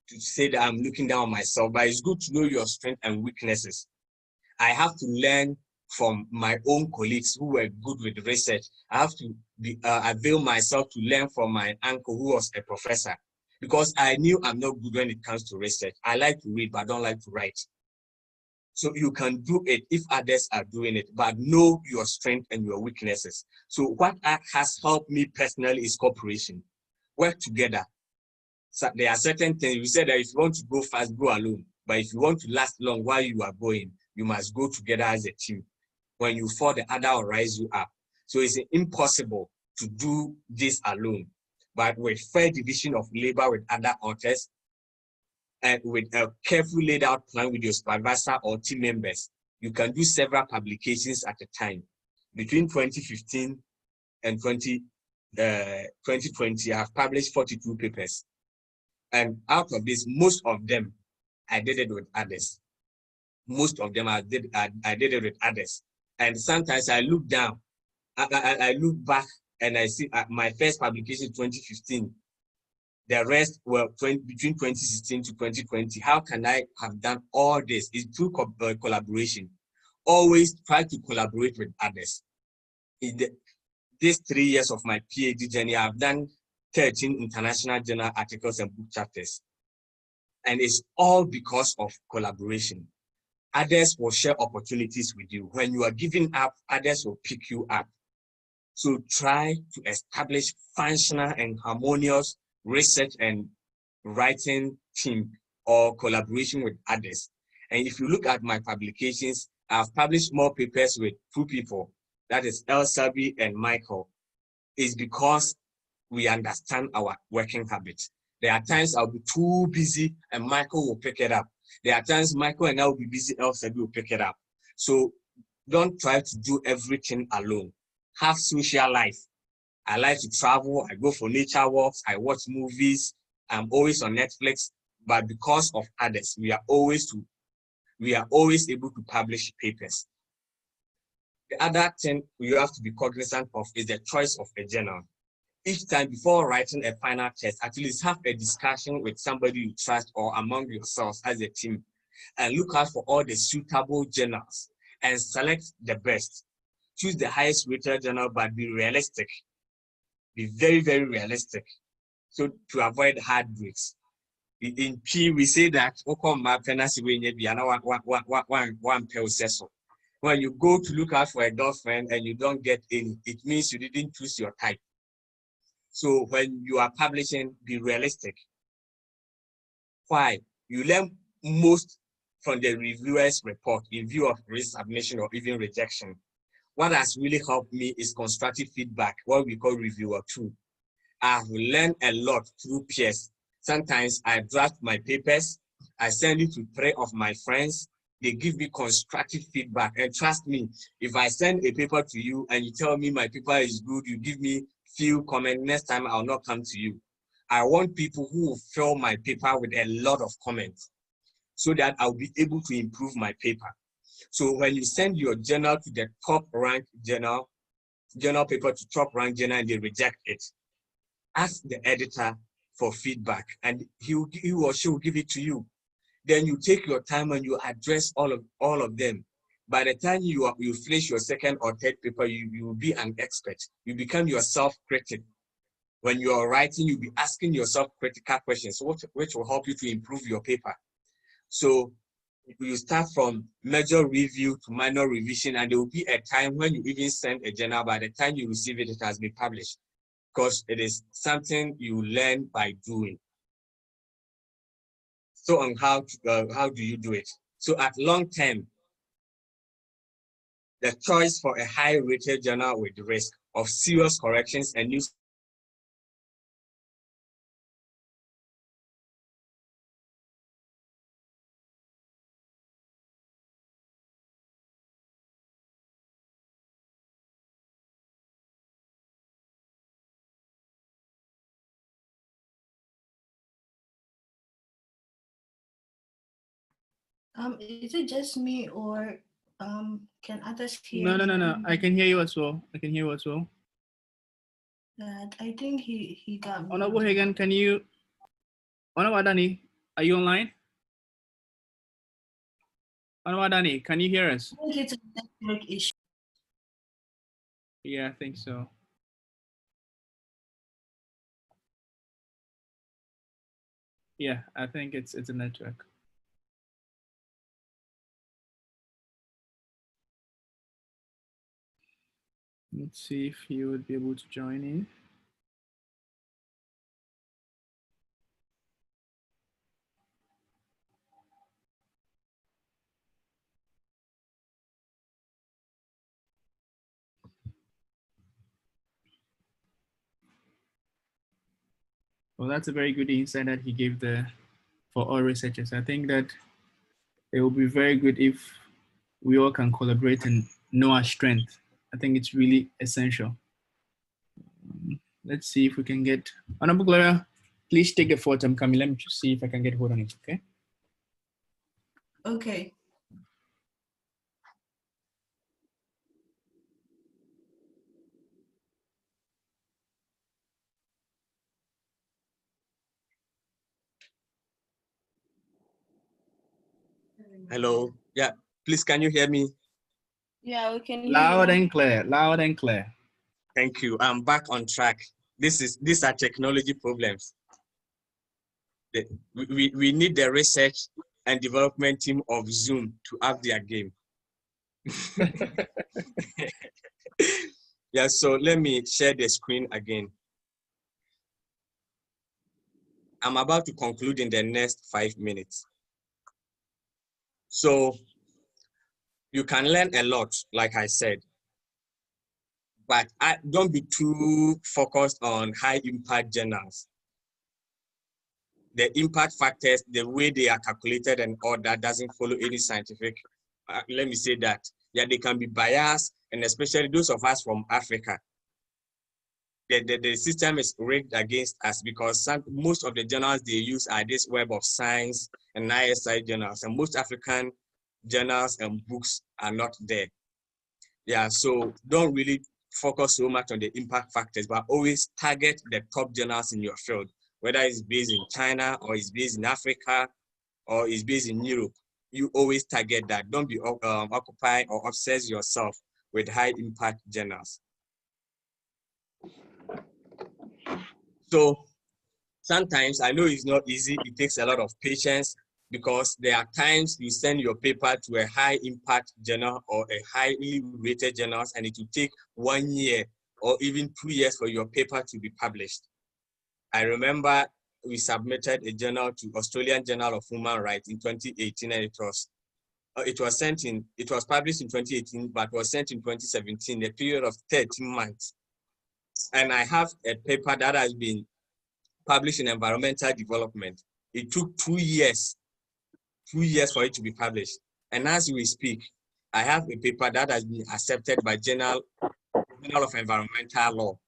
say that I'm looking down on myself, but it's good to know your strengths and weaknesses. I have to learn from my own colleagues who were good with research. I have to avail myself to learn from my uncle who was a professor, because I knew I'm not good when it comes to research. I like to read, but I don't like to write. So you can do it if others are doing it, but know your strengths and your weaknesses. So what has helped me personally is cooperation. Work together. So there are certain things. We said that if you want to go fast, go alone. But if you want to last long while you are going, you must go together as a team. When you fall, the other will rise you up. So it's impossible to do this alone. But with fair division of labor with other authors, and with a carefully laid out plan with your supervisor or team members, you can do several publications at a time. Between 2015 and 2020, I have published 42 papers. And out of this, most of them, I did it with others. Most of them I did it with others. And sometimes I look down, I look back and I see my first publication 2015. The rest were between 2016 to 2020. How can I have done all this? It's through collaboration. Always try to collaborate with others. In these 3 years of my PhD journey, I've done 13 international journal articles and book chapters. And it's all because of collaboration. Others will share opportunities with you. When you are giving up, others will pick you up. So try to establish functional and harmonious research and writing team or collaboration with others. And if you look at my publications, I've published more papers with 2 people, that is Elsabi and Michael. It's because we understand our working habits. There are times I'll be too busy and Michael will pick it up. There are times Michael and I will be busy, Elsabi will pick it up. So don't try to do everything alone. Have social life. I like to travel. I go for nature walks. I watch movies. I'm always on Netflix. But because of others, we are always able to publish papers. The other thing you have to be cognizant of is the choice of a journal. Each time before writing a final test, at least have a discussion with somebody you trust or among yourselves as a team, and look out for all the suitable journals and select the best. Choose the highest rated journal, but be realistic. Be very, very realistic. So to avoid heartbreaks. In P, we say that when you go to look out for a girlfriend and you don't get any, it means you didn't choose your type. So when you are publishing, be realistic. Why? You learn most from the reviewer's report in view of resubmission or even rejection. What has really helped me is constructive feedback, what we call reviewer 2. I've learned a lot through peers. Sometimes I draft my papers, I send it to 3 of my friends, they give me constructive feedback. And trust me, if I send a paper to you and you tell me my paper is good, you give me few comments, next time I'll not come to you. I want people who will fill my paper with a lot of comments so that I'll be able to improve my paper. So when you send your journal to the top ranked journal paper to top ranked journal and they reject it, ask the editor for feedback and he or she will give it to you. Then you take your time and you address all of them. By the time you finish your second or third paper, you will be an expert. You become your self-critic. When you are writing, you'll be asking yourself critical questions, which will help you to improve your paper. So you start from major review to minor revision, and there will be a time when you even send a journal. By the time you receive it, it has been published, because it is something you learn by doing. So on how do you do it? So at long term, the choice for a high rated journal with risk of serious corrections and new
Is it just me or can others hear
No, no, no,
me?
no. I can hear you as well. I can hear you as well.
That I think he got me.
Honorable Hagan, can you? Honorable Adani, are you online? Honorable Adani, can you hear us?
I think it's a network issue.
Yeah, I think so. Yeah, I think it's a network. Let's see if he would be able to join in. Well, that's a very good insight that he gave for all researchers. I think that it will be very good if we all can collaborate and know our strength. I think it's really essential. Let's see if we can get, Honorable Gloria, please take the photo. I'm coming. Let me see if I can get hold on it, okay?
Okay.
Hello. Yeah, please, can you hear me?
Yeah, we can hear
Loud
you.
and clear, loud and clear.
Thank you. I'm back on track. These are technology problems. We need the research and development team of Zoom to up their game. Yeah, so let me share the screen again. I'm about to conclude in the next 5 minutes. So you can learn a lot, like I said, but don't be too focused on high impact journals. The impact factors, the way they are calculated and all that doesn't follow any scientific, let me say that. Yeah, they can be biased, and especially those of us from Africa. The system is rigged against us because most of the journals they use are this Web of Science and ISI journals, and most African journals and books are not there. Yeah, so don't really focus so much on the impact factors, but always target the top journals in your field, whether it's based in China or it's based in Africa or it's based in Europe. You always target that. Don't be occupied or obsess yourself with high impact journals. So sometimes I know it's not easy. It takes a lot of patience because there are times you send your paper to a high impact journal or a highly rated journal, and it will take 1 year or even 2 years for your paper to be published. I remember we submitted a journal to Australian Journal of Human Rights in 2018, and it was published in 2018, but was sent in 2017, a period of 13 months. And I have a paper that has been published in Environmental Development. It took 2 years for it to be published. And as we speak, I have a paper that has been accepted by Journal of Environmental Law.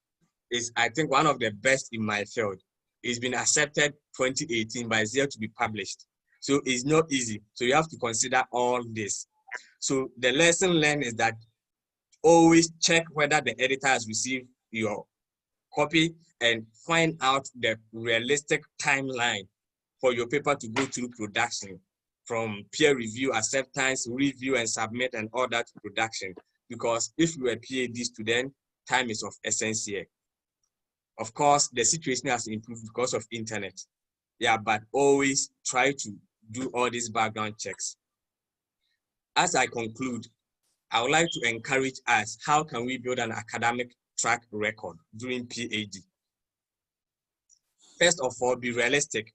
It's, I think, one of the best in my field. It's been accepted 2018, but it's yet to be published. So it's not easy. So you have to consider all this. So the lesson learned is that always check whether the editor has received your copy and find out the realistic timeline for your paper to go through production, from peer review, acceptance, review, and submit, and all that to production. Because if you're a PhD student, time is of essence here. Of course, the situation has improved because of internet. Yeah, but always try to do all these background checks. As I conclude, I would like to encourage us, how can we build an academic track record during PhD? First of all, be realistic.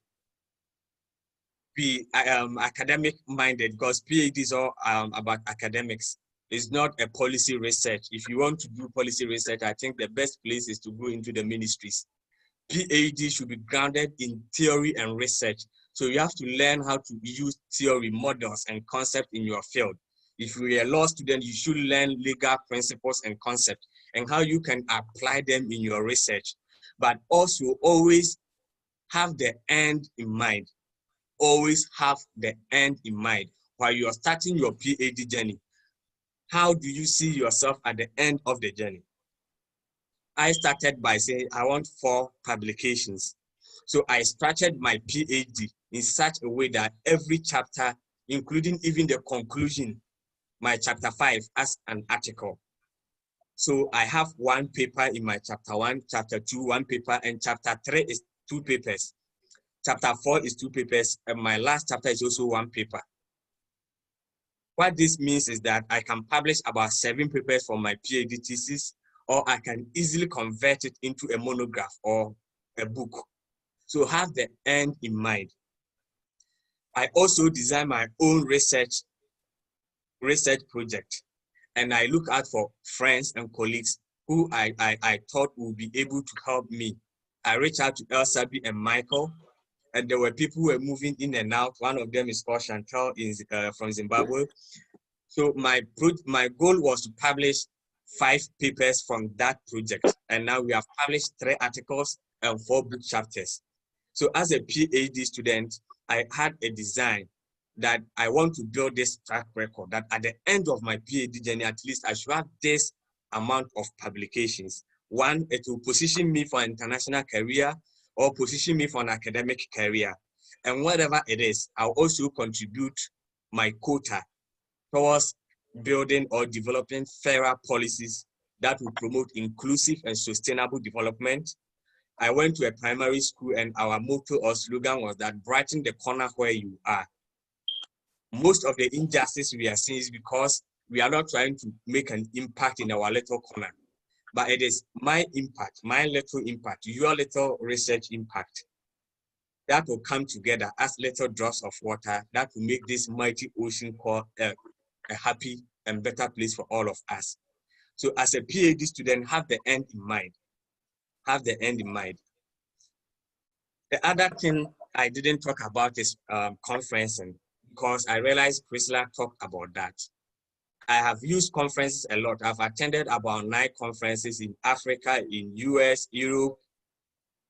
Be academic minded, because PhD is all about academics. It's not a policy research. If you want to do policy research, I think the best place is to go into the ministries. PhD should be grounded in theory and research. So you have to learn how to use theory, models, and concepts in your field. If you're a law student, you should learn legal principles and concepts and how you can apply them in your research. But also always have the end in mind. Always have the end in mind. while you are starting your PhD journey, how do you see yourself at the end of the journey? I started by saying I want 4 publications. So I structured my PhD in such a way that every chapter, including even the conclusion, my chapter 5 as an article. So I have 1 paper in my chapter 1, chapter 2, 1 paper, and chapter 3 is 2 papers. Chapter 4 is 2 papers, and my last chapter is also 1 paper. What this means is that I can publish about 7 papers for my PhD thesis, or I can easily convert it into a monograph or a book. So have the end in mind. I also design my own research project, and I look out for friends and colleagues who I thought would be able to help me. I reached out to Elsabi and Michael, and there were people who were moving in and out. One of them is called Chantal from Zimbabwe. So my goal was to publish 5 papers from that project. And now we have published 3 articles and 4 book chapters. So as a PhD student, I had a design that I want to build this track record, that at the end of my PhD journey, at least I should have this amount of publications. 1, it will position me for an international career or position me for an academic career. And whatever it is, I'll also contribute my quota towards building or developing fairer policies that will promote inclusive and sustainable development. I went to a primary school, and our motto or slogan was that brighten the corner where you are. Most of the injustice we are seeing is because we are not trying to make an impact in our little corner, but it is my impact, my little impact, your little research impact that will come together as little drops of water that will make this mighty ocean called a happy and better place for all of us. So as a PhD student, have the end in mind. Have the end in mind. The other thing I didn't talk about is conferencing, because I realized Priscilla talked about that. I have used conferences a lot. I've attended about 9 conferences in Africa, in US, Europe,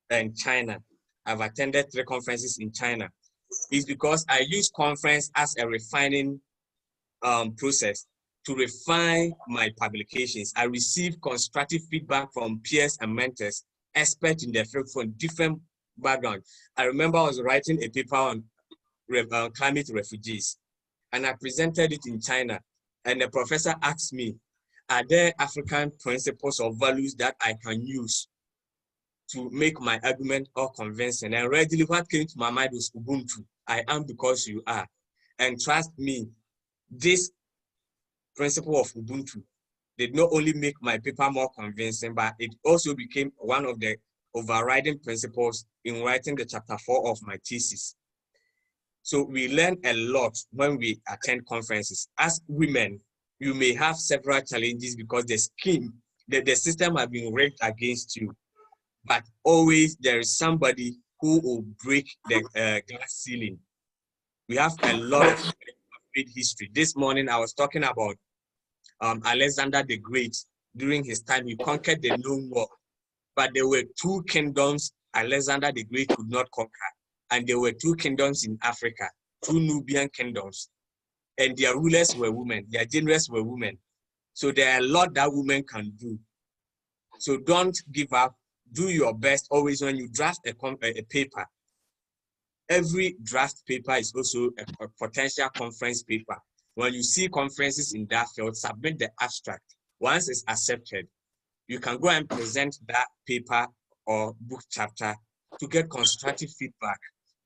and China. I've attended 3 conferences in China. It's because I use conference as a refining process to refine my publications. I receive constructive feedback from peers and mentors, experts in the field from different backgrounds. I remember I was writing a paper on climate refugees, and I presented it in China. And the professor asked me, are there African principles or values that I can use to make my argument all convincing? And readily what came to my mind was Ubuntu. I am because you are. And trust me, this principle of Ubuntu did not only make my paper more convincing, but it also became one of the overriding principles in writing the chapter 4 of my thesis. So we learn a lot when we attend conferences. As women, you may have several challenges because the scheme, the system has been rigged against you, but always there is somebody who will break the glass ceiling. We have a lot of great history. This morning I was talking about Alexander the Great. During his time, he conquered the known world, but there were 2 kingdoms Alexander the Great could not conquer. And there were 2 kingdoms in Africa, 2 Nubian kingdoms, and their rulers were women, their generals were women. So there are a lot that women can do. So don't give up, do your best always when you draft a paper. Every draft paper is also a potential conference paper. When you see conferences in that field, submit the abstract. Once it's accepted, you can go and present that paper or book chapter to get constructive feedback.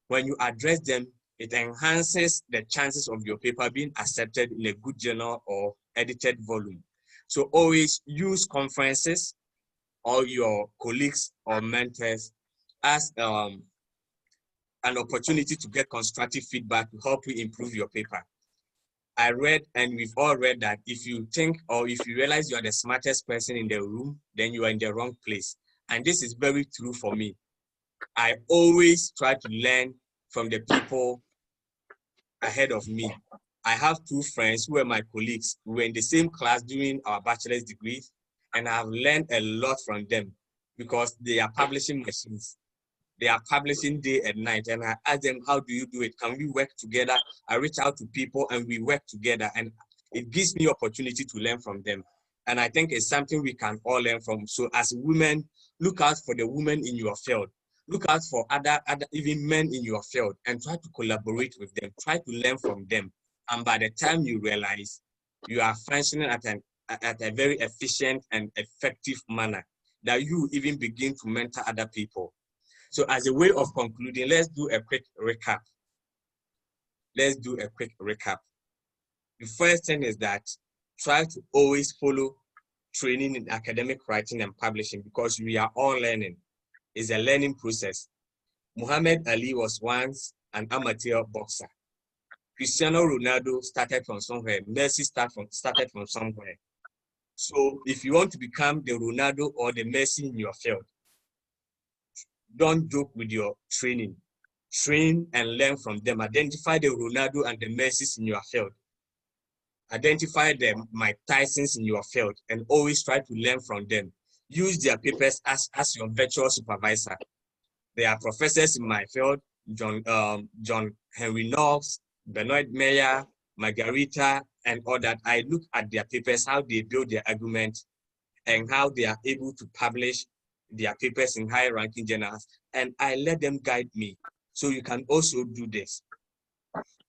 When you address them, it enhances the chances of your paper being accepted in a good journal or edited volume. So always use conferences or your colleagues or mentors as an opportunity to get constructive feedback to help you improve your paper. I read, and we've all read, that if you think or if you realize you are the smartest person in the room, then you are in the wrong place. And this is very true for me. I always try to learn from the people ahead of me. I have 2 friends who are my colleagues. We were in the same class during our bachelor's degrees, and I have learned a lot from them because they are publishing machines. They are publishing day and night, and I ask them, how do you do it? Can we work together? I reach out to people and we work together, and it gives me opportunity to learn from them. And I think it's something we can all learn from. So as women, look out for the women in your field. Look out for other even men in your field, and try to collaborate with them. Try to learn from them. And by the time you realize you are functioning at a very efficient and effective manner, that you even begin to mentor other people. So as a way of concluding, let's do a quick recap. Let's do a quick recap. The first thing is that try to always follow training in academic writing and publishing, because we are all learning. It's a learning process. Muhammad Ali was once an amateur boxer. Cristiano Ronaldo started from somewhere. Messi started from somewhere. So if you want to become the Ronaldo or the Messi in your field, don't joke with your training. Train and learn from them. Identify the Ronaldo and the Messis in your field. Identify the Mike Tysons in your field, and always try to learn from them. Use their papers as your virtual supervisor. There are professors in my field, John Henry Knox, Benoit Meyer, Margarita, and all that. I look at their papers, how they build their argument, and how they are able to publish their papers in high-ranking journals, and I let them guide me. So you can also do this.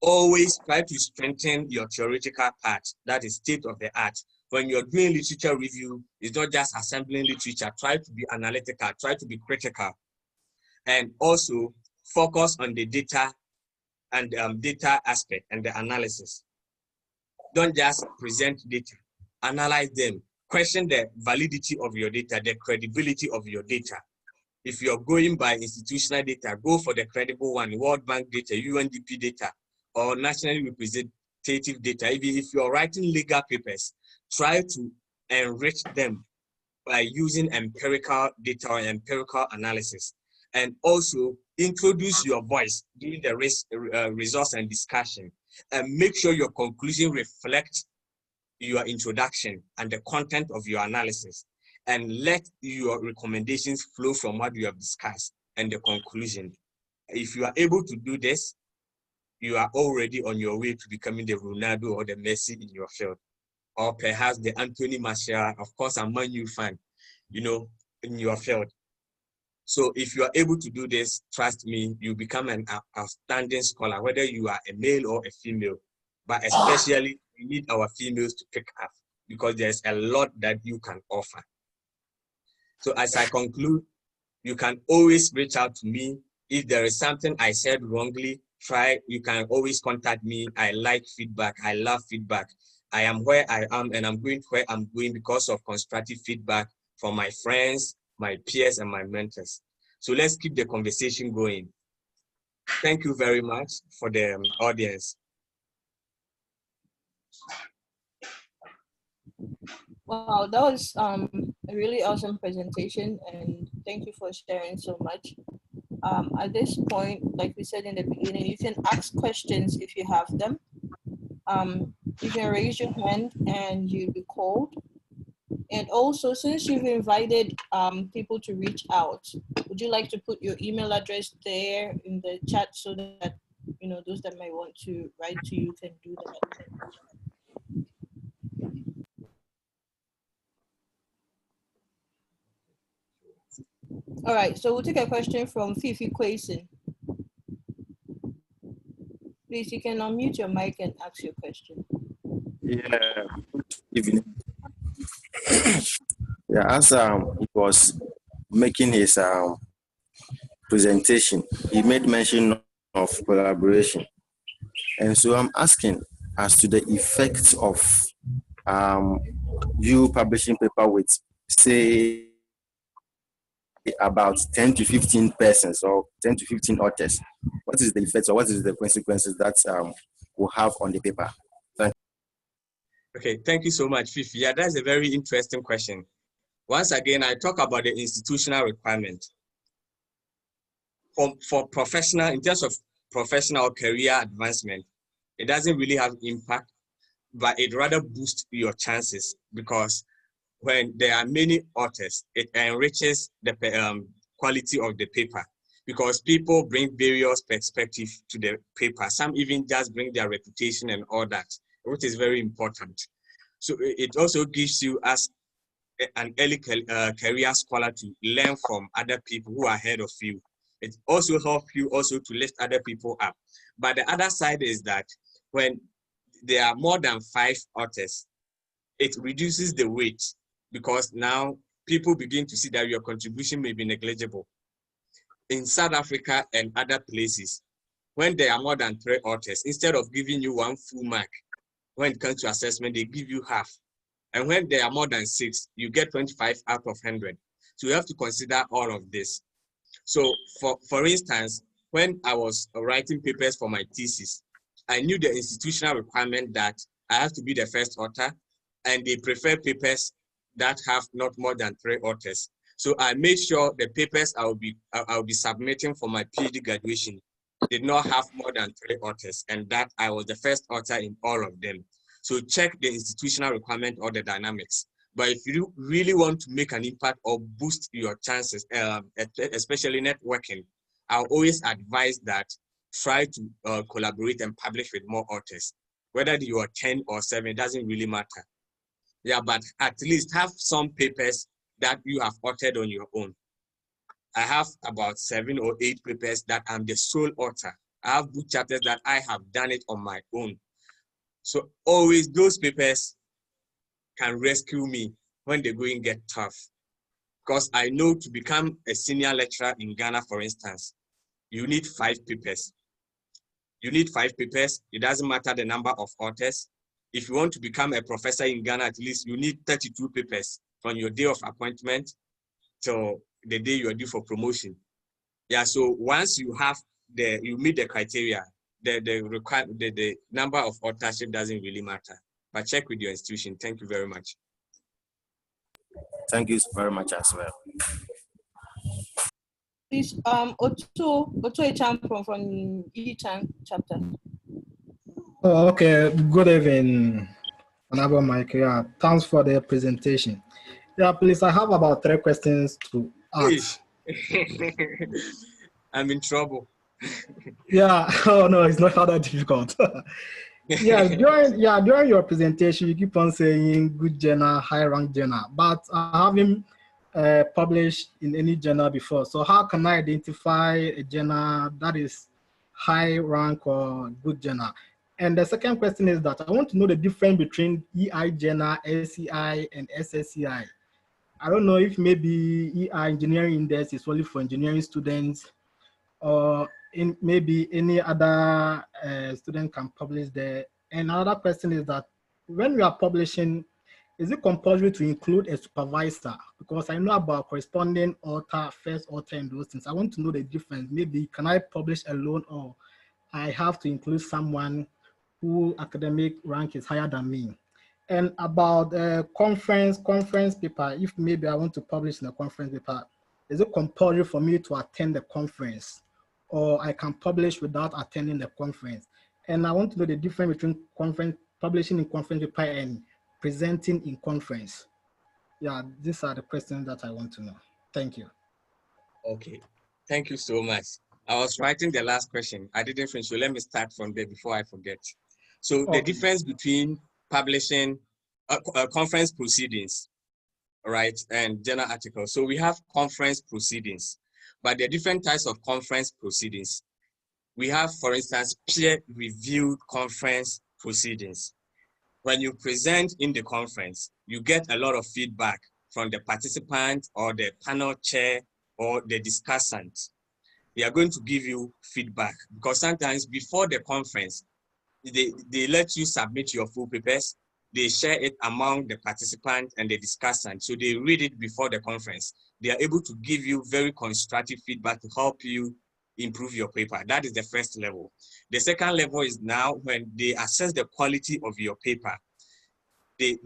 Always try to strengthen your theoretical part, that is state of the art. When you're doing literature review, it's not just assembling literature. Try to be analytical, try to be critical, and also focus on the data and data aspect and the analysis. Don't just present data, analyze them. Question the validity of your data, the credibility of your data. If you're going by institutional data, go for the credible one, World Bank data, UNDP data, or nationally representative data. Even if you're writing legal papers, try to enrich them by using empirical data or empirical analysis. And also introduce your voice during the resource and discussion, and make sure your conclusion reflects your introduction and the content of your analysis, and let your recommendations flow from what you have discussed and the conclusion. If you are able to do this, you are already on your way to becoming the Ronaldo or the Messi in your field, or perhaps the Anthony Martial, of course, a Man U fan, you know, in your field. So if you are able to do this, trust me, you become an outstanding scholar, whether you are a male or a female. But especially, we need our females to pick up, because there's a lot that you can offer. So as I conclude, you can always reach out to me. If there is something I said wrongly, you can always contact me. I like feedback. I love feedback. I am where I am, and I'm going where I'm going because of constructive feedback from my friends, my peers, and my mentors. So let's keep the conversation going. Thank you very much for the audience.
Wow, that was a really awesome presentation, and thank you for sharing so much. At this point, like we said in the beginning, you can ask questions if you have them. You can raise your hand and you'll be called. And also, since you've invited people to reach out, would you like to put your email address there in the chat so that, you know, those that might want to write to you can do that? All right, so we'll take a question from Fifi Quason. Please, you can unmute your mic and ask your question.
Yeah, good evening. Yeah, as he was making his presentation, he made mention of collaboration. And so I'm asking as to the effect of you publishing paper with, say, about 10 to 15 persons or 10 to 15 authors. What is the effect or what is the consequences that will have on the paper? Thank you.
Okay, thank you so much, Fifi. Yeah, that's a very interesting question. Once again, I talk about the institutional requirement. For professional, in terms of professional career advancement, it doesn't really have impact, but it rather boosts your chances, because when there are many authors, it enriches the quality of the paper. because people bring various perspectives to the paper. Some even just bring their reputation and all that, which is very important. So it also gives you as an early career scholar to learn from other people who are ahead of you. It also helps you also to lift other people up. But the other side is that when there are more than 5 authors, it reduces the weight, because now people begin to see that your contribution may be negligible. In South Africa and other places, when there are more than 3 authors, instead of giving you 1 full mark, when it comes to assessment, they give you half. And when there are more than 6, you get 25 out of 100. So you have to consider all of this. So for instance, when I was writing papers for my thesis, I knew the institutional requirement that I have to be the first author, and they prefer papers that have not more than 3 authors. So I made sure the papers I'll be submitting for my PhD graduation did not have more than 3 authors, and that I was the first author in all of them. So check the institutional requirement or the dynamics. But if you really want to make an impact or boost your chances, especially networking, I'll always advise that try to collaborate and publish with more authors. Whether you are 10 or 7, it doesn't really matter. Yeah, but at least have some papers that you have authored on your own. I have about 7 or 8 papers that I'm the sole author. I have book chapters that I have done it on my own. So always those papers can rescue me when the going get tough. Because I know to become a senior lecturer in Ghana, for instance, you need 5 papers. You need 5 papers. It doesn't matter the number of authors. If you want to become a professor in Ghana, at least you need 32 papers from your day of appointment till the day you are due for promotion. Yeah, so once you have you meet the criteria, the number of authorship doesn't really matter. But check with your institution. Thank you very much.
Thank you very much as well.
Please, Oto Echampon from E-Chan chapter.
Oh, okay. Good evening, Honorable Mike. Yeah, thanks for the presentation. Yeah, please, I have about 3 questions to ask.
I'm in trouble.
Yeah, oh no, it's not that difficult. Yeah, during your presentation, you keep on saying good journal, high rank journal, but I haven't published in any journal before. So how can I identify a journal that is high rank or good journal? And the second question is that I want to know the difference between EI journal, SCI, and SSCI. I don't know if maybe EI engineering index is only for engineering students, or maybe any other student can publish there. And another question is that when we are publishing, is it compulsory to include a supervisor? Because I know about corresponding author, first author, and those things. I want to know the difference. Maybe can I publish alone, or I have to include someone who academic rank is higher than me? And about conference paper, if maybe I want to publish in a conference paper, is it compulsory for me to attend the conference, or I can publish without attending the conference? And I want to know the difference between publishing in conference paper and presenting in conference. Yeah, these are the questions that I want to know. Thank you.
Okay, thank you so much. I was writing the last question. I didn't finish, so let me start from there before I forget. So the difference between publishing conference proceedings, right, and journal articles. So we have conference proceedings, but there are different types of conference proceedings. We have, for instance, peer-reviewed conference proceedings. When you present in the conference, you get a lot of feedback from the participant or the panel chair or the discussant. They are going to give you feedback, because sometimes before the conference, they let you submit your full papers. They share it among the participant and the discussant. So they read it before the conference. They are able to give you very constructive feedback to help you improve your paper. That is the first level. The second level is now when they assess the quality of your paper. They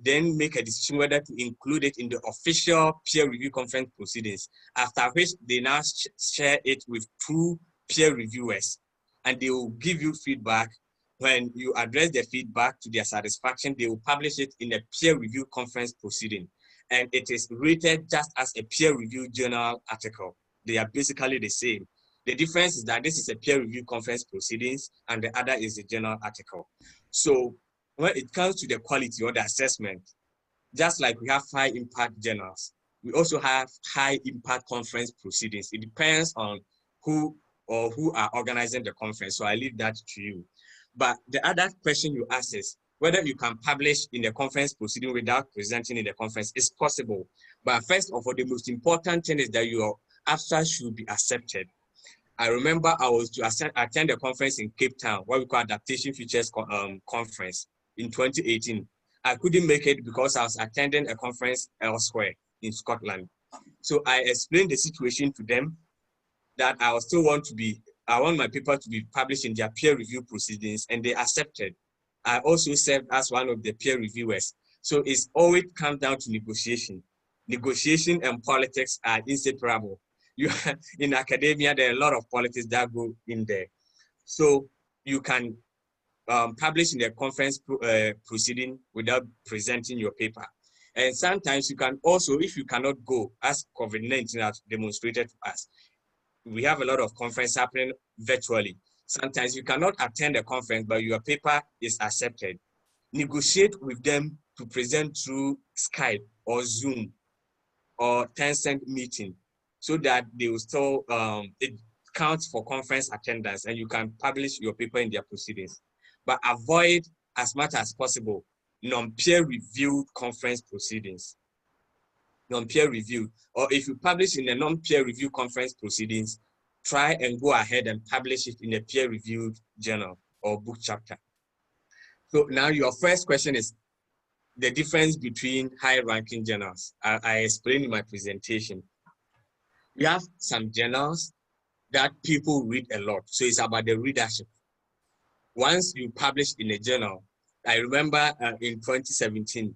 then make a decision whether to include it in the official peer review conference proceedings, after which they now share it with 2 peer reviewers, and they will give you feedback. When you address the feedback to their satisfaction, they will publish it in a peer review conference proceeding, and it is rated just as a peer review journal article. They are basically the same. The difference is that this is a peer review conference proceedings and the other is a journal article. So when it comes to the quality or the assessment, just like we have high impact journals, we also have high impact conference proceedings. It depends on who are organizing the conference. So I leave that to you. But the other question you ask is whether you can publish in the conference proceeding without presenting in the conference is possible. But first of all, the most important thing is that your abstract should be accepted. I remember I was to attend a conference in Cape Town, what we call Adaptation Futures Conference in 2018. I couldn't make it because I was attending a conference elsewhere in Scotland. So I explained the situation to them that I want my paper to be published in their peer review proceedings, and they accepted. I also served as one of the peer reviewers. So it's always comes down to negotiation. Negotiation and politics are inseparable. In academia, there are a lot of politics that go in there. So you can publish in the conference proceeding without presenting your paper. And sometimes you can also, if you cannot go, as COVID-19 has demonstrated to us, we have a lot of conferences happening virtually. Sometimes you cannot attend a conference, but your paper is accepted. Negotiate with them to present through Skype or Zoom or Tencent meeting, so that they will still, it counts for conference attendance and you can publish your paper in their proceedings. But avoid as much as possible non-peer reviewed conference proceedings. Non-peer reviewed, or if you publish in a non-peer review conference proceedings, try and go ahead and publish it in a peer reviewed journal or book chapter. So now your first question is the difference between high ranking journals. I explained in my presentation. We have some journals that people read a lot. So it's about the readership. Once you publish in a journal, I remember in 2017,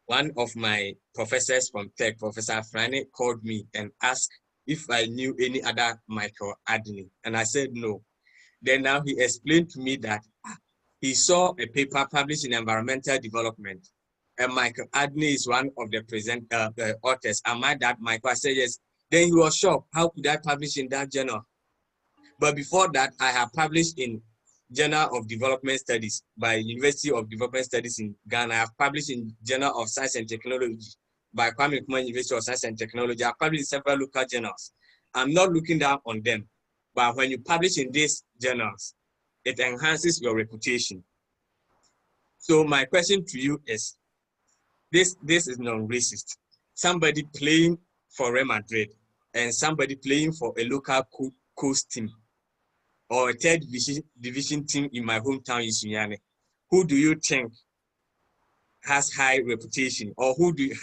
one of my professors from Tech, Professor Frane, called me and asked if I knew any other Michael Adney. And I said no. Then now he explained to me that he saw a paper published in Environmental Development. And Michael Adney is one of the authors. Am I that Michael? I said yes. Then he was shocked. How could I publish in that journal? But before that, I have published in Journal of Development Studies by University of Development Studies in Ghana. I have published in Journal of Science and Technology by Kwame Nkrumah University of Science and Technology. I have published in several local journals. I'm not looking down on them, but when you publish in these journals, it enhances your reputation. So my question to you is, this is non-racist. Somebody playing for Real Madrid and somebody playing for a local coast team or a third division team in my hometown in Sunyane, who do you think has high reputation, or who do you,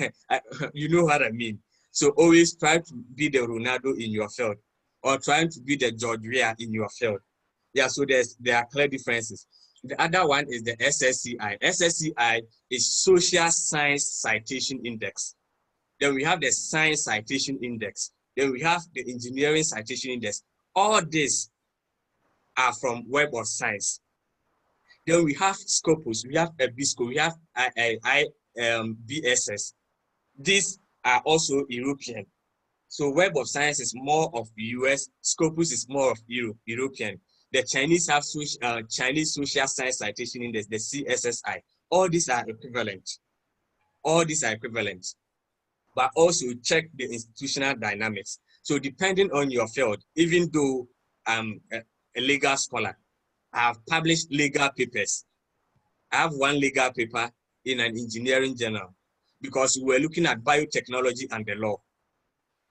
you know what I mean? So always try to be the Ronaldo in your field, or trying to be the George Weah in your field. Yeah, so there are clear differences. The other one is the SSCI. SSCI is Social Science Citation Index. Then we have the Science Citation Index. Then we have the Engineering Citation Index. All these are from Web of Science. Then we have Scopus, we have EBSCO, we have BSS. These are also European. So Web of Science is more of US, Scopus is more of European. The Chinese have Chinese Social Science Citation Index, the CSSI. All these are equivalent. All these are equivalent. But also check the institutional dynamics. So depending on your field, even though I'm a legal scholar, I have published legal papers. I have one legal paper in an engineering journal because we were looking at biotechnology and the law.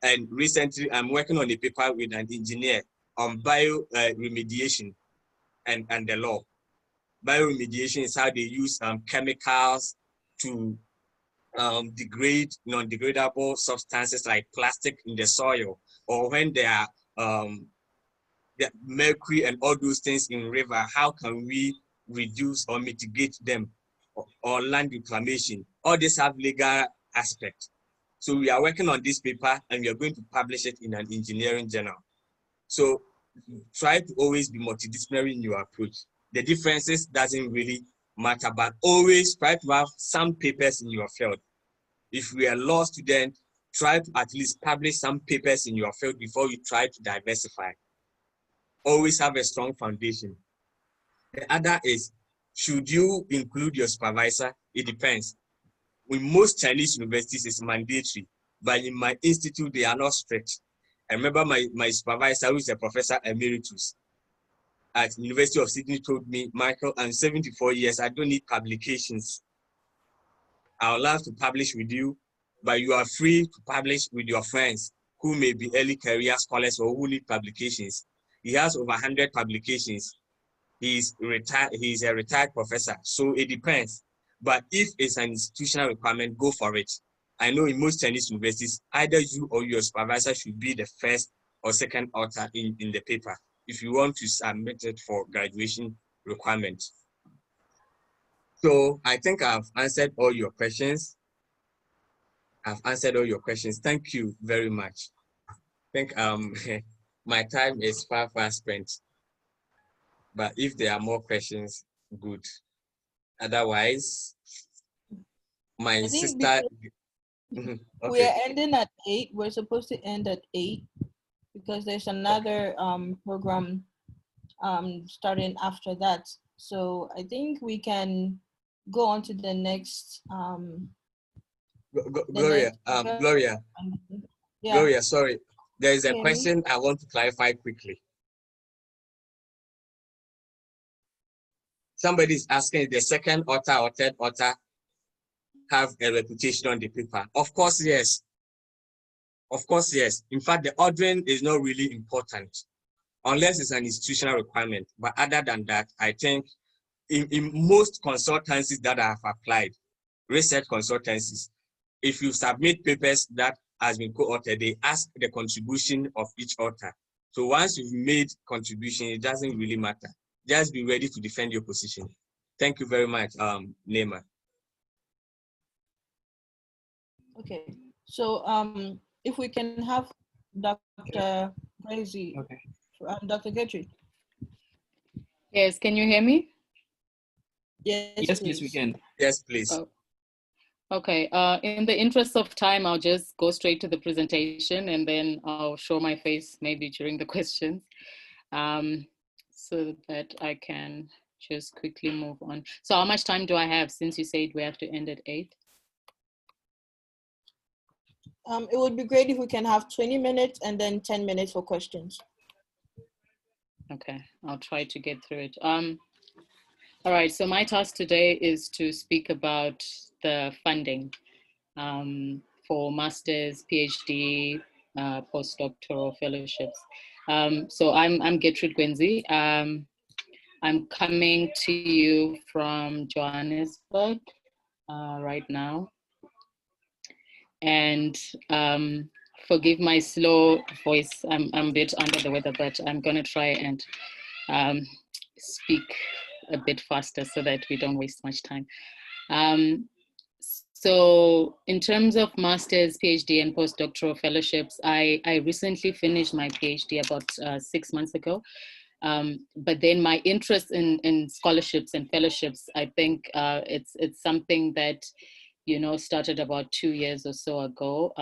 And recently I'm working on a paper with an engineer on bioremediation and the law. Bioremediation is how they use chemicals to degrade non-degradable substances like plastic in the soil, or when there are the mercury and all those things in river, how can we reduce or mitigate them, or land reclamation? All these have legal aspect. So we are working on this paper and we are going to publish it in an engineering journal. So try to always be multidisciplinary in your approach. The differences doesn't really matter, but always try to have some papers in your field. If we are law student, try to at least publish some papers in your field before you try to diversify. Always have a strong foundation. The other is, should you include your supervisor? It depends. With most Chinese universities, it's mandatory, but in my institute, they are not strict. I remember my supervisor, who is a professor emeritus at University of Sydney, told me, Michael, I'm 74 years, I don't need publications. I would love to publish with you, but you are free to publish with your friends who may be early career scholars or who need publications. He has over 100 publications. He's retired. He's a retired professor, so it depends. But if it's an institutional requirement, go for it. I know in most Chinese universities, either you or your supervisor should be the first or second author in the paper if you want to submit it for graduation requirements. So I think I've answered all your questions. Thank you very much. I think my time is far spent. But if there are more questions, good. Otherwise, my sister. Okay.
We are ending at 8. We're supposed to end at 8 because there's another program starting after that. So I think we can go on to the next.
Gloria, Gloria.
Yeah.
Gloria, sorry. There is a question I want to clarify quickly. Somebody is asking, the second author or third author have a reputation on the paper? Of course, yes. Of course, yes. In fact, the ordering is not really important unless it's an institutional requirement. But other than that, I think in most consultancies that I have applied, research consultancies, if you submit papers that has been co-authored, they ask the contribution of each author. So once you've made contribution, it doesn't really matter. Just be ready to defend your position. Thank you very much, Neema.
Okay, so if we can have Dr. Gracie,
Okay.
Dr. Gertrude.
Yes, can you hear me?
Yes,
Please, we can.
Yes, please.
Oh. Okay, in the interest of time, I'll just go straight to the presentation and then I'll show my face maybe during the questions so that I can just quickly move on. So how much time do I have since you said we have to end at 8?
It would be great if we can have 20 minutes and then 10 minutes for questions.
Okay, I'll try to get through it. All right, so my task today is to speak about the funding for master's, PhD, postdoctoral fellowships. So I'm Gertrude Gwenzi. I'm coming to you from Johannesburg right now. And forgive my slow voice. I'm a bit under the weather, but I'm gonna try and speak a bit faster so that we don't waste much time. So in terms of master's, PhD, and postdoctoral fellowships, I recently finished my PhD about 6 months ago. But then my interest in scholarships and fellowships, I think it's something that, you know, started about 2 years or so ago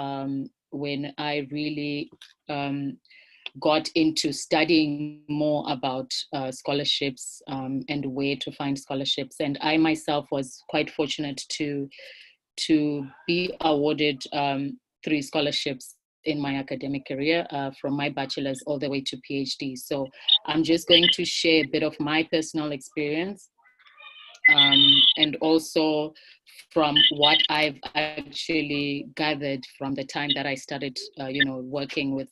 when I really got into studying more about scholarships and where to find scholarships. And I myself was quite fortunate to be awarded 3 scholarships in my academic career from my bachelor's all the way to PhD. So I'm just going to share a bit of my personal experience and also from what I've actually gathered from the time that I started, you know, working with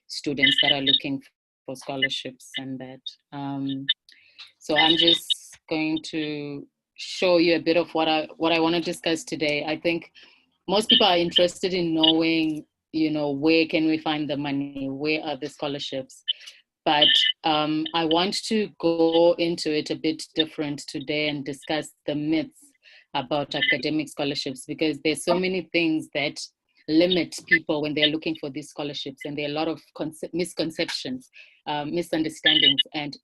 students that are looking for scholarships and that. So I'm just going to show you a bit of what I want to discuss today. I think most people are interested in knowing, you know, where can we find the money? Where are the scholarships? But I want to go into it a bit different today and discuss the myths about academic scholarships, because there's so many things that limit people when they're looking for these scholarships, and there are a lot of misconceptions, misunderstandings, and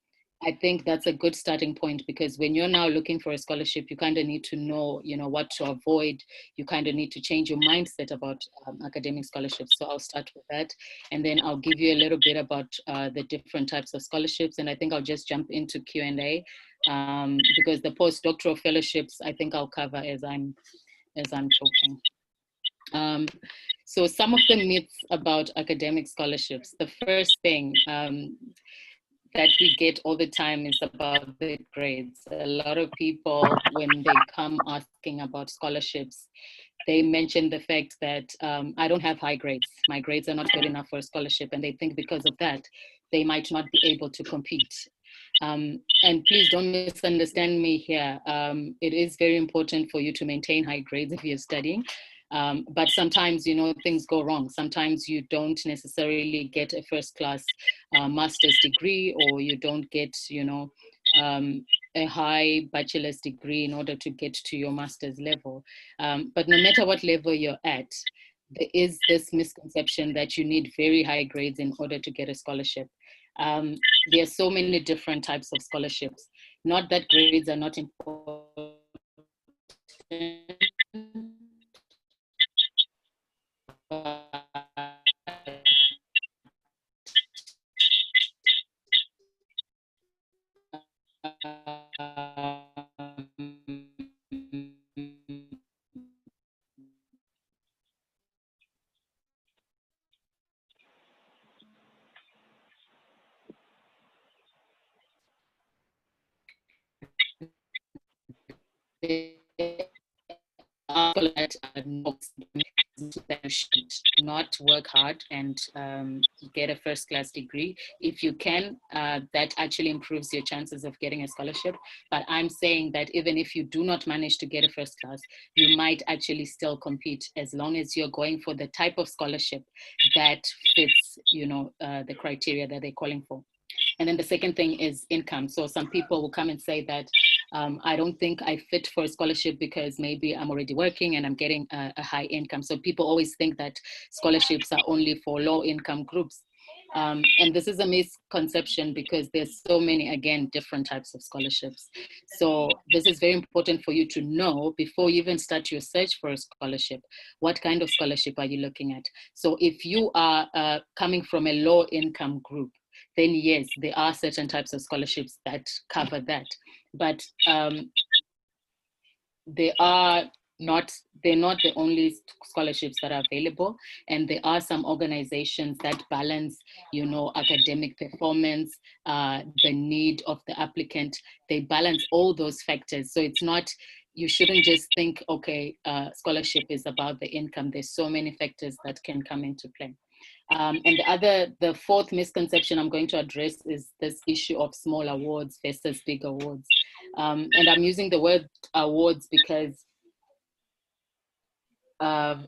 I think that's a good starting point, because when you're now looking for a scholarship, you kind of need to know, what to avoid. You kind of need to change your mindset about academic scholarships. So I'll start with that. And then I'll give you a little bit about the different types of scholarships. And I think I'll just jump into Q&A because the postdoctoral fellowships, I think I'll cover as I'm talking. So some of the myths about academic scholarships. The first thing that we get all the time is about the grades. A lot of people, when they come asking about scholarships, they mention the fact that I don't have high grades. My grades are not good enough for a scholarship. And they think because of that, they might not be able to compete. And please don't misunderstand me here. It is very important for you to maintain high grades if you're studying. But sometimes, things go wrong. Sometimes you don't necessarily get a first class master's degree, or you don't get, a high bachelor's degree in order to get to your master's level. But no matter what level you're at, there is this misconception that you need very high grades in order to get a scholarship. There are so many different types of scholarships. Not that grades are not important. Not work hard and get a first class degree. If you can, that actually improves your chances of getting a scholarship. But I'm saying that even if you do not manage to get a first class, you might actually still compete, as long as you're going for the type of scholarship that fits, the criteria that they're calling for. And then the second thing is income. So some people will come and say that I don't think I fit for a scholarship because maybe I'm already working and I'm getting a high income. So people always think that scholarships are only for low income groups. And this is a misconception, because there's so many, again, different types of scholarships. So this is very important for you to know before you even start your search for a scholarship. What kind of scholarship are you looking at? So if you are coming from a low income group, then yes, there are certain types of scholarships that cover that. But they're not the only scholarships that are available. And there are some organizations that balance, academic performance, the need of the applicant. They balance all those factors. So it's not, you shouldn't just think, okay, scholarship is about the income. There's so many factors that can come into play. And the fourth misconception I'm going to address is this issue of small awards versus big awards. And I'm using the word awards because, when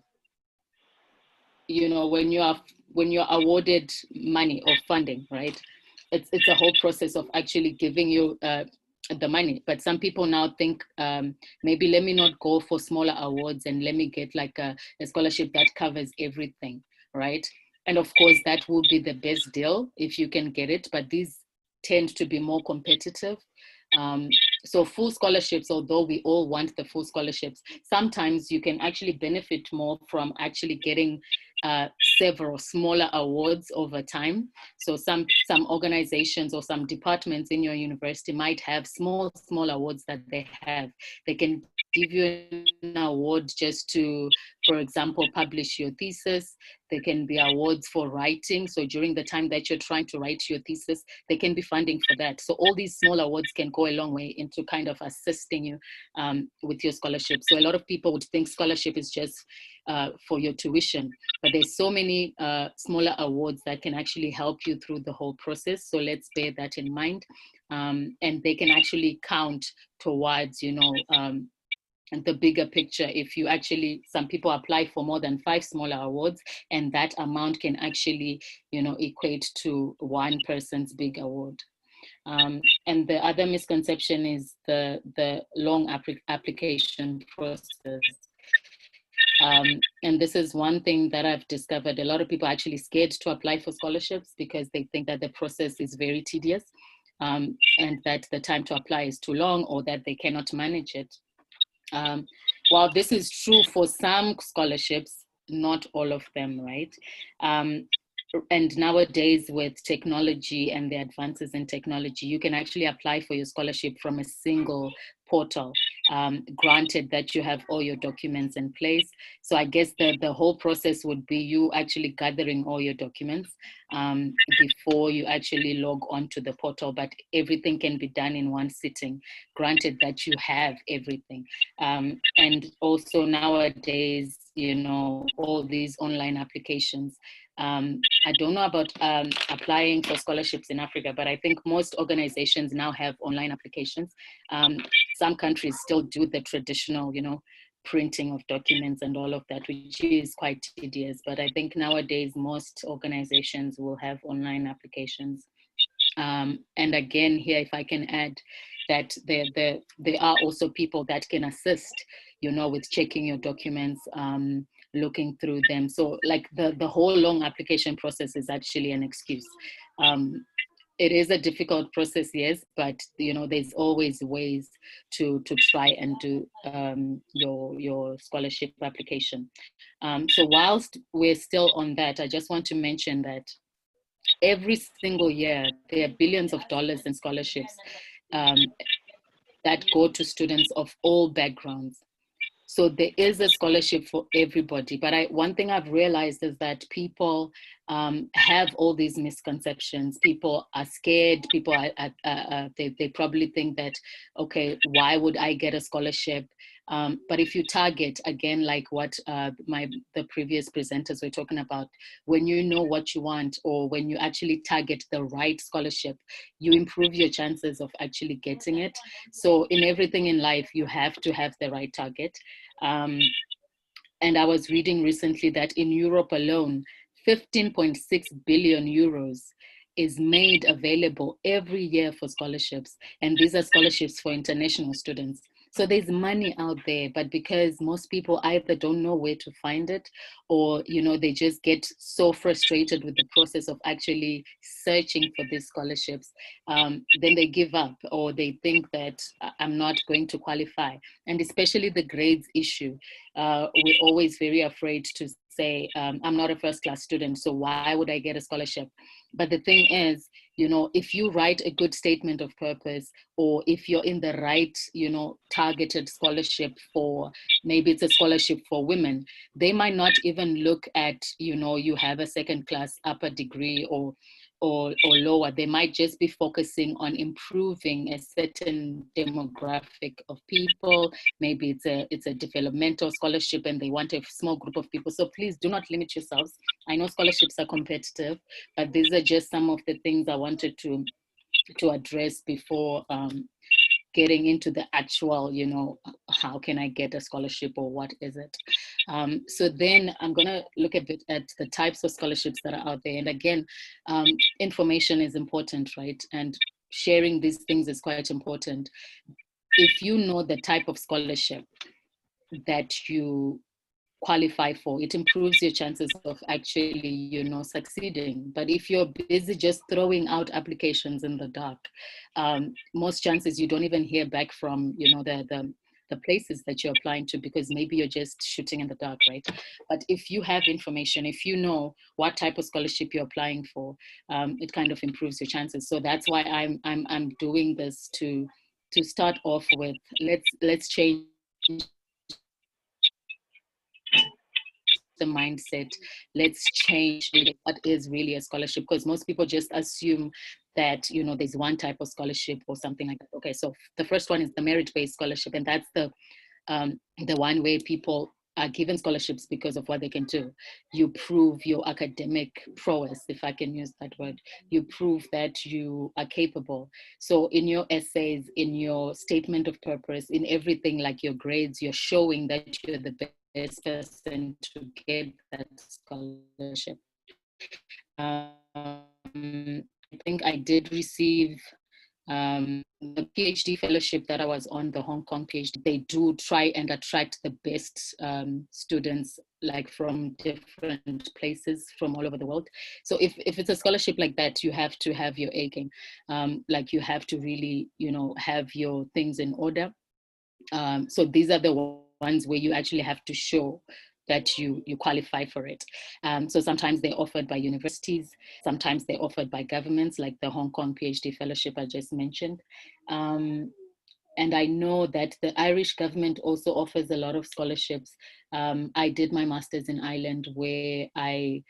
you're awarded money or funding, right? It's a whole process of actually giving you the money. But some people now think, maybe let me not go for smaller awards and let me get like a scholarship that covers everything, right? And of course, that will be the best deal if you can get it, but these tend to be more competitive. So full scholarships, although we all want the full scholarships, sometimes you can actually benefit more from actually getting several smaller awards over time. So some organizations or some departments in your university might have small awards that they have. They can give you an award just to, for example, publish your thesis. There can be awards for writing. So during the time that you're trying to write your thesis, there can be funding for that. So all these small awards can go a long way into kind of assisting you with your scholarship. So a lot of people would think scholarship is just for your tuition, but there's so many smaller awards that can actually help you through the whole process. So let's bear that in mind. And they can actually count towards, and the bigger picture. If you actually, some people apply for more than 5 smaller awards, and that amount can actually, equate to one person's big award. And the other misconception is the long application process. And this is one thing that I've discovered. A lot of people are actually scared to apply for scholarships because they think that the process is very tedious. and that the time to apply is too long or that they cannot manage it. While this is true for some scholarships, not all of them, right? And nowadays with technology and the advances in technology, you can actually apply for your scholarship from a single portal, granted that you have all your documents in place. So I guess the whole process would be you actually gathering all your documents before you actually log on to the portal, but everything can be done in one sitting, granted that you have everything. And also nowadays, you know, all these online applications. I don't know about applying for scholarships in Africa, but I think most organizations now have online applications. Some countries still do the traditional, you know, printing of documents and all of that, which is quite tedious. But I think nowadays most organizations will have online applications. And again, here, if I can add that there are also people that can assist, you know, with checking your documents, looking through them. So like the whole long application process is actually an excuse. It is a difficult process, yes, but you know, there's always ways to try and do your scholarship application. So whilst we're still on that, I just want to mention that every single year, there are billions of dollars in scholarships that go to students of all backgrounds. So there is a scholarship for everybody. But one thing I've realized is that people have all these misconceptions. People are scared. People they probably think that, okay, why would I get a scholarship? But if you target, again, like what the previous presenters were talking about, when you know what you want, or when you actually target the right scholarship, you improve your chances of actually getting it. So in everything in life, you have to have the right target. And I was reading recently that in Europe alone, 15.6 billion euros is made available every year for scholarships. And these are scholarships for international students. So there's money out there, but because most people either don't know where to find it, or, you know, they just get so frustrated with the process of actually searching for these scholarships, then they give up, or they think that I'm not going to qualify. And especially the grades issue, we're always very afraid to say, I'm not a first-class student, so why would I get a scholarship? But the thing is, you know, if you write a good statement of purpose, or if you're in the right, you know, targeted scholarship for, maybe it's a scholarship for women, they might not even look at, you know, you have a second-class upper degree or lower. They might just be focusing on improving a certain demographic of people. Maybe it's a developmental scholarship and they want a small group of people. So please do not limit yourselves. I know scholarships are competitive, but these are just some of the things I wanted to address before getting into the actual, you know, how can I get a scholarship, or what is it? So then I'm gonna look a bit at the types of scholarships that are out there. And again, information is important, right? And sharing these things is quite important. If you know the type of scholarship that you qualify for, it improves your chances of actually, you know, succeeding. But if you're busy just throwing out applications in the dark, most chances you don't even hear back from, you know, the places that you're applying to, because maybe you're just shooting in the dark, right? But if you have information, if you know what type of scholarship you're applying for, it kind of improves your chances. So that's why I'm doing this to start off with. Let's change the mindset. Let's change what is really a scholarship, because most people just assume that, you know, there's one type of scholarship or something like that. Okay, so the first one is the merit-based scholarship, and that's the one where people are given scholarships because of what they can do. You prove your academic prowess, if I can use that word. You prove that you are capable. So in your essays, in your statement of purpose, in everything, like your grades, you're showing that you're the best person to get that scholarship. I think I did receive The PhD fellowship that I was on, the Hong Kong PhD, they do try and attract the best students, like from different places from all over the world. So if it's a scholarship like that, you have to have your A game. Like you have to really, have your things in order. So these are the ones where you actually have to show that you qualify for it. So sometimes they're offered by universities, sometimes they're offered by governments, like the Hong Kong PhD fellowship I just mentioned. And I know that the Irish government also offers a lot of scholarships. I did my master's in Ireland, where I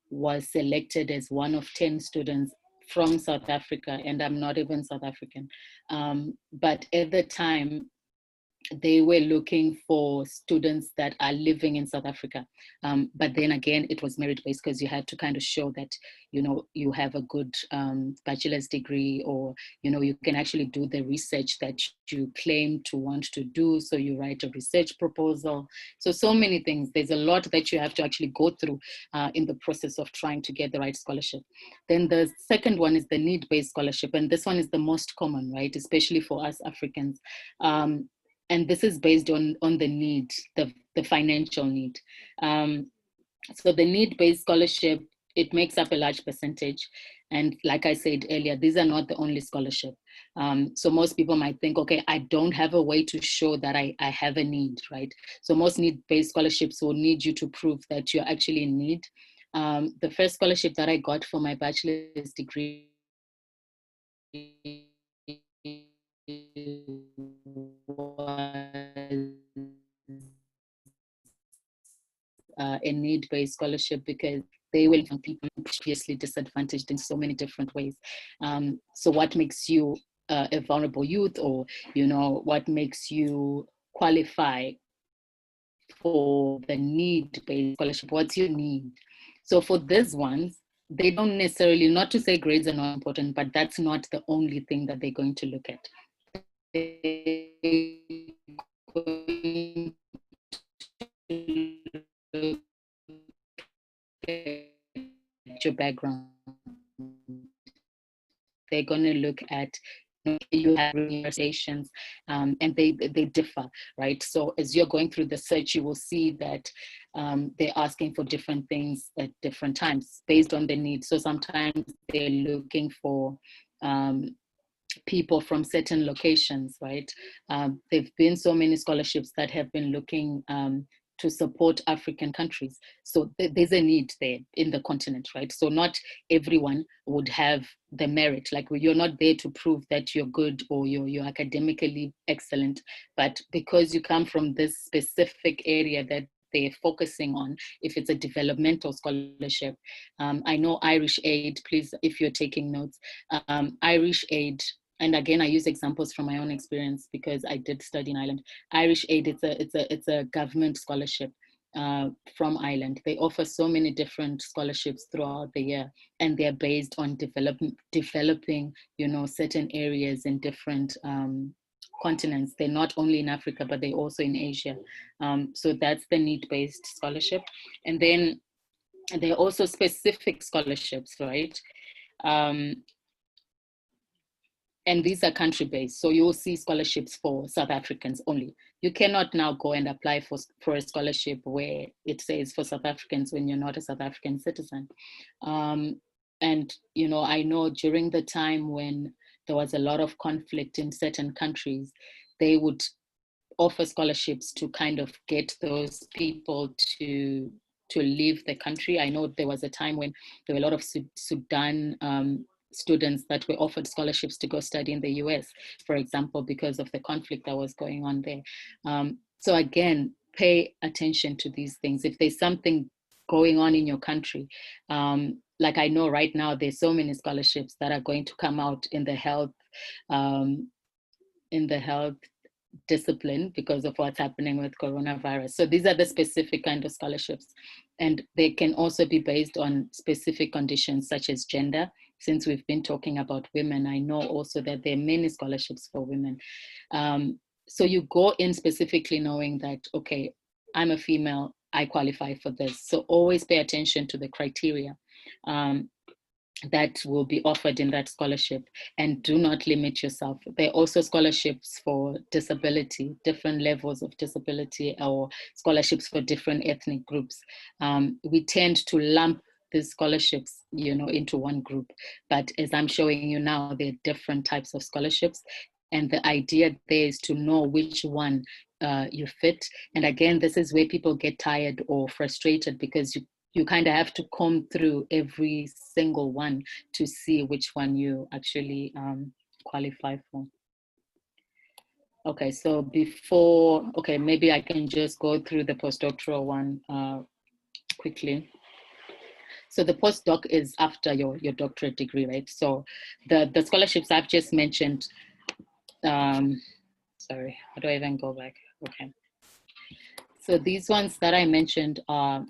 was selected as one of 10 students from South Africa, and I'm not even South African. But at the time, they were looking for students that are living in South Africa. But then again, it was merit-based, because you had to kind of show that, you have a good bachelor's degree, or, you can actually do the research that you claim to want to do. So you write a research proposal. So many things. There's a lot that you have to actually go through in the process of trying to get the right scholarship. Then the second one is the need-based scholarship. And this one is the most common, right? Especially for us Africans. And this is based on the need, the financial need. So the need-based scholarship, it makes up a large percentage. And like I said earlier, these are not the only scholarship. So most people might think, okay, I don't have a way to show that I have a need, right? So most need-based scholarships will need you to prove that you're actually in need. The first scholarship that I got for my bachelor's degree was a need-based scholarship, because they will find people previously disadvantaged in so many different ways. So what makes you a vulnerable youth, or what makes you qualify for the need-based scholarship? What's your need? So for these ones, they don't necessarily, not to say grades are not important, but that's not the only thing that they're going to look at. They're going to look at your background. They're going to look at, you have conversations, and they differ, right? So as you're going through the search, you will see that they're asking for different things at different times based on the needs. So sometimes they're looking for people from certain locations, right? There've been so many scholarships that have been looking to support African countries. So there's a need there in the continent, right? So not everyone would have the merit. Like, you're not there to prove that you're good or you're academically excellent, but because you come from this specific area that they're focusing on, if it's a developmental scholarship. I know Irish Aid, please, if you're taking notes, Irish Aid, and again, I use examples from my own experience because I did study in Ireland. Irish Aid, it's a government scholarship from Ireland. They offer so many different scholarships throughout the year, and they're based on developing, certain areas in different continents. They're not only in Africa, but they're also in Asia. So that's the need-based scholarship. And then there are also specific scholarships, right? And these are country-based. So you'll see scholarships for South Africans only. You cannot now go and apply for a scholarship where it says for South Africans when you're not a South African citizen. And, I know during the time when there was a lot of conflict in certain countries, they would offer scholarships to kind of get those people to leave the country. I know there was a time when there were a lot of Sudan students that were offered scholarships to go study in the US, for example, because of the conflict that was going on there. So again, pay attention to these things. If there's something going on in your country, like I know right now, there's so many scholarships that are going to come out in the health discipline because of what's happening with coronavirus. So these are the specific kind of scholarships. And they can also be based on specific conditions such as gender. Since we've been talking about women, I know also that there are many scholarships for women. So you go in specifically knowing that, okay, I'm a female, I qualify for this. So always pay attention to the criteria. that will be offered in that scholarship, and do not limit yourself. There are also scholarships for disability, different levels of disability, or scholarships for different ethnic groups. We tend to lump these scholarships, into one group, but as I'm showing you now, there are different types of scholarships, and the idea there is to know which one you fit. And again, this is where people get tired or frustrated, because you kind of have to comb through every single one to see which one you actually qualify for. Okay, so maybe I can just go through the postdoctoral one quickly. So the postdoc is after your doctorate degree, right? So the scholarships I've just mentioned, sorry, how do I even go back? Okay. So these ones that I mentioned are,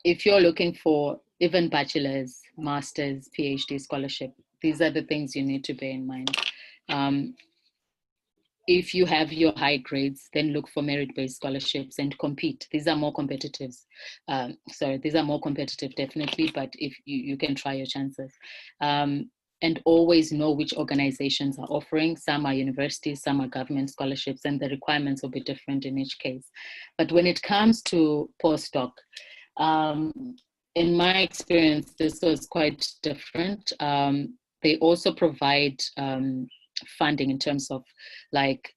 if you're looking for even bachelor's, master's, PhD scholarship, these are the things you need to bear in mind. If you have your high grades, then look for merit-based scholarships and compete. These are more competitive. These are more competitive, definitely, but if you can try your chances. And always know which organizations are offering. Some are universities, some are government scholarships, and the requirements will be different in each case. But when it comes to postdoc, in my experience, this was quite different. They also provide funding in terms of like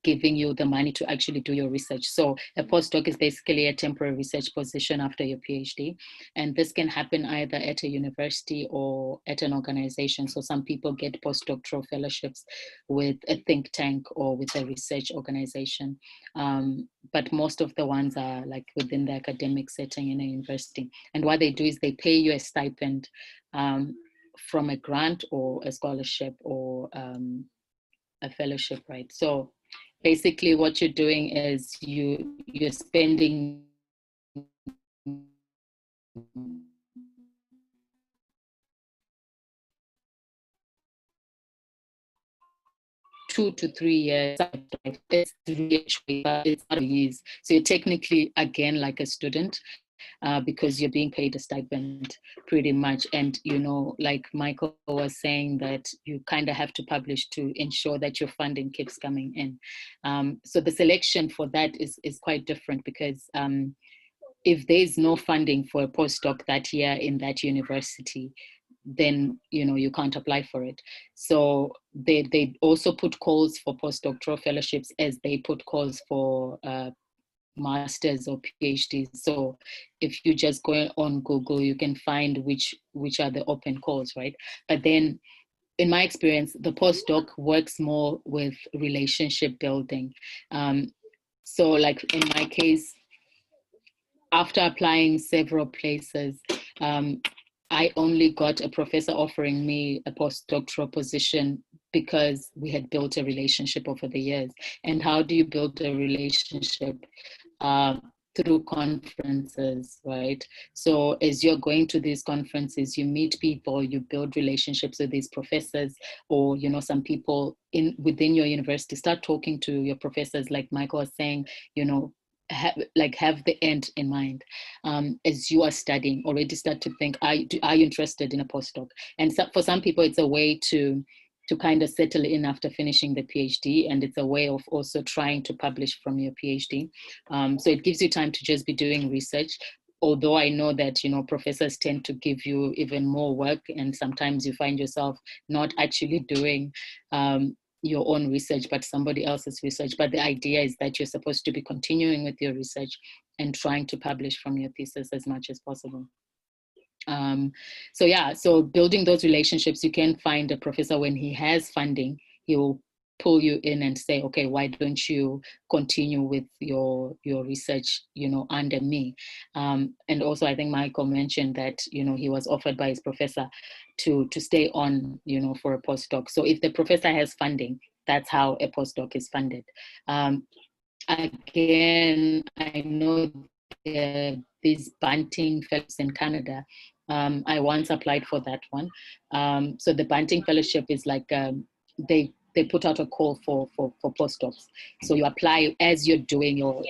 giving you the money to actually do your research. So a postdoc is basically a temporary research position after your PhD. And this can happen either at a university or at an organization. So some people get postdoctoral fellowships with a think tank or with a research organization. But most of the ones are like within the academic setting in a university. And what they do is they pay you a stipend from a grant or a scholarship or a fellowship, right? So basically what you're doing is you're spending two to 3 years. It's not years. So you're technically, again, like a student, because you're being paid a stipend pretty much. And, like Michael was saying, that you kind of have to publish to ensure that your funding keeps coming in. So the selection for that is quite different, because if there's no funding for a postdoc that year in that university, then you can't apply for it. So they also put calls for postdoctoral fellowships as they put calls for masters or PhDs. So if you just go on Google, you can find which are the open calls, right? But then in my experience, the postdoc works more with relationship building. So like in my case, after applying several places, I only got a professor offering me a postdoctoral position because we had built a relationship over the years. And how do you build a relationship? Through conferences, right? So as you're going to these conferences, you meet people, you build relationships with these professors, or some people within your university. Start talking to your professors, like Michael was saying, have the end in mind. As you are studying, already start to think, are you interested in a postdoc? And so, for some people, it's a way to kind of settle in after finishing the PhD, and it's a way of also trying to publish from your PhD. So it gives you time to just be doing research. Although I know that professors tend to give you even more work, and sometimes you find yourself not actually doing your own research, but somebody else's research. But the idea is that you're supposed to be continuing with your research and trying to publish from your thesis as much as possible. So building those relationships, you can find a professor when he has funding, he will pull you in and say, okay, why don't you continue with your research, under me? And also, I think Michael mentioned that, he was offered by his professor to stay on, for a postdoc. So if the professor has funding, that's how a postdoc is funded. Again, I know these Bunting fellows in Canada. I once applied for that one. So the Bunting Fellowship is like, they put out a call for postdocs. So you apply as you're doing your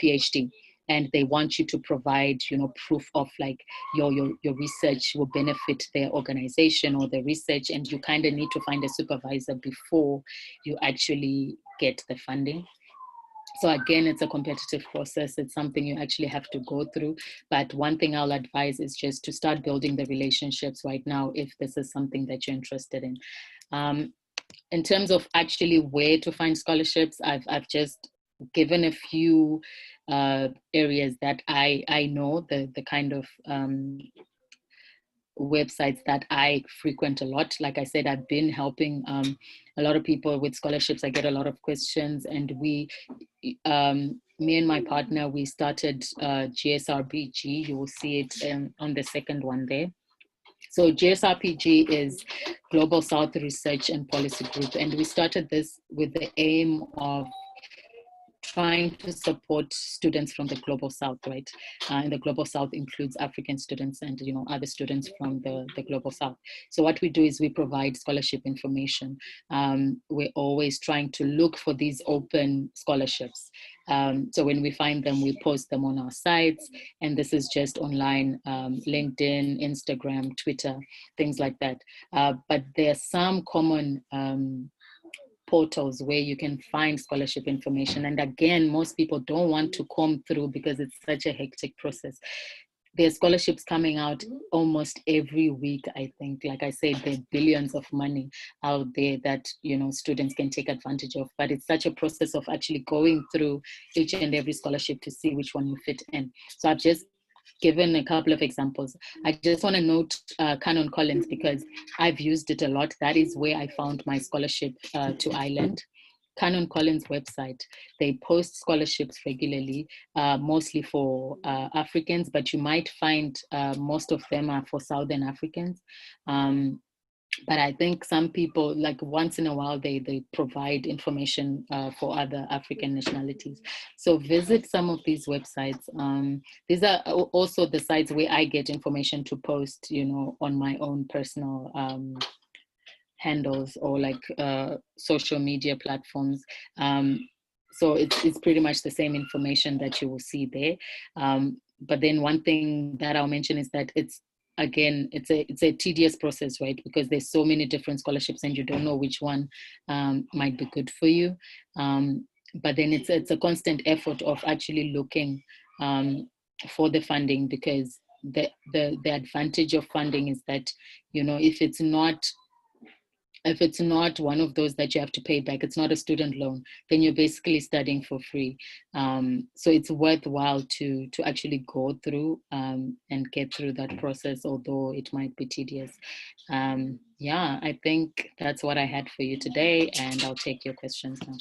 PhD. and they want you to provide, proof of like your research will benefit their organization or the research, and you kind of need to find a supervisor before you actually get the funding. So again, it's a competitive process. It's something you actually have to go through. But one thing I'll advise is just to start building the relationships right now if this is something that you're interested in. In terms of actually where to find scholarships, I've just given a few areas that I know, the kind of websites that I frequent a lot. Like I said, I've been helping a lot of people with scholarships. I get a lot of questions, and me and my partner, we started GSRPG. You will see it on the second one there. So GSRPG is Global South Research and Policy Group, and we started this with the aim of trying to support students from the Global South, right? And the Global South includes African students and other students from the Global South. So what we do is we provide scholarship information. We're always trying to look for these open scholarships. So when we find them, we post them on our sites, and this is just online, LinkedIn, Instagram, Twitter, things like that. But there are some common portals where you can find scholarship information. And again, most people don't want to comb through because it's such a hectic process. There's scholarships coming out almost every week, I think. Like I said, there are billions of money out there that students can take advantage of. But it's such a process of actually going through each and every scholarship to see which one you fit in. So I've just given a couple of examples. I just want to note Canon Collins because I've used it a lot. That is where I found my scholarship to Ireland. Canon Collins website, they post scholarships regularly, mostly for Africans, but you might find most of them are for Southern Africans. But I think some people, like once in a while, they provide information for other African nationalities. So visit some of these websites. These are also the sites where I get information to post, on my own personal handles or like social media platforms. So it's pretty much the same information that you will see there. But then one thing that I'll mention is that it's a tedious process, right? Because there's so many different scholarships and you don't know which one might be good for you. But then it's a constant effort of actually looking for the funding, because the advantage of funding is that, if it's not one of those that you have to pay back, it's not a student loan, then you're basically studying for free. So it's worthwhile to actually go through and get through that process, although it might be tedious. Yeah, I think that's what I had for you today, and I'll take your questions now.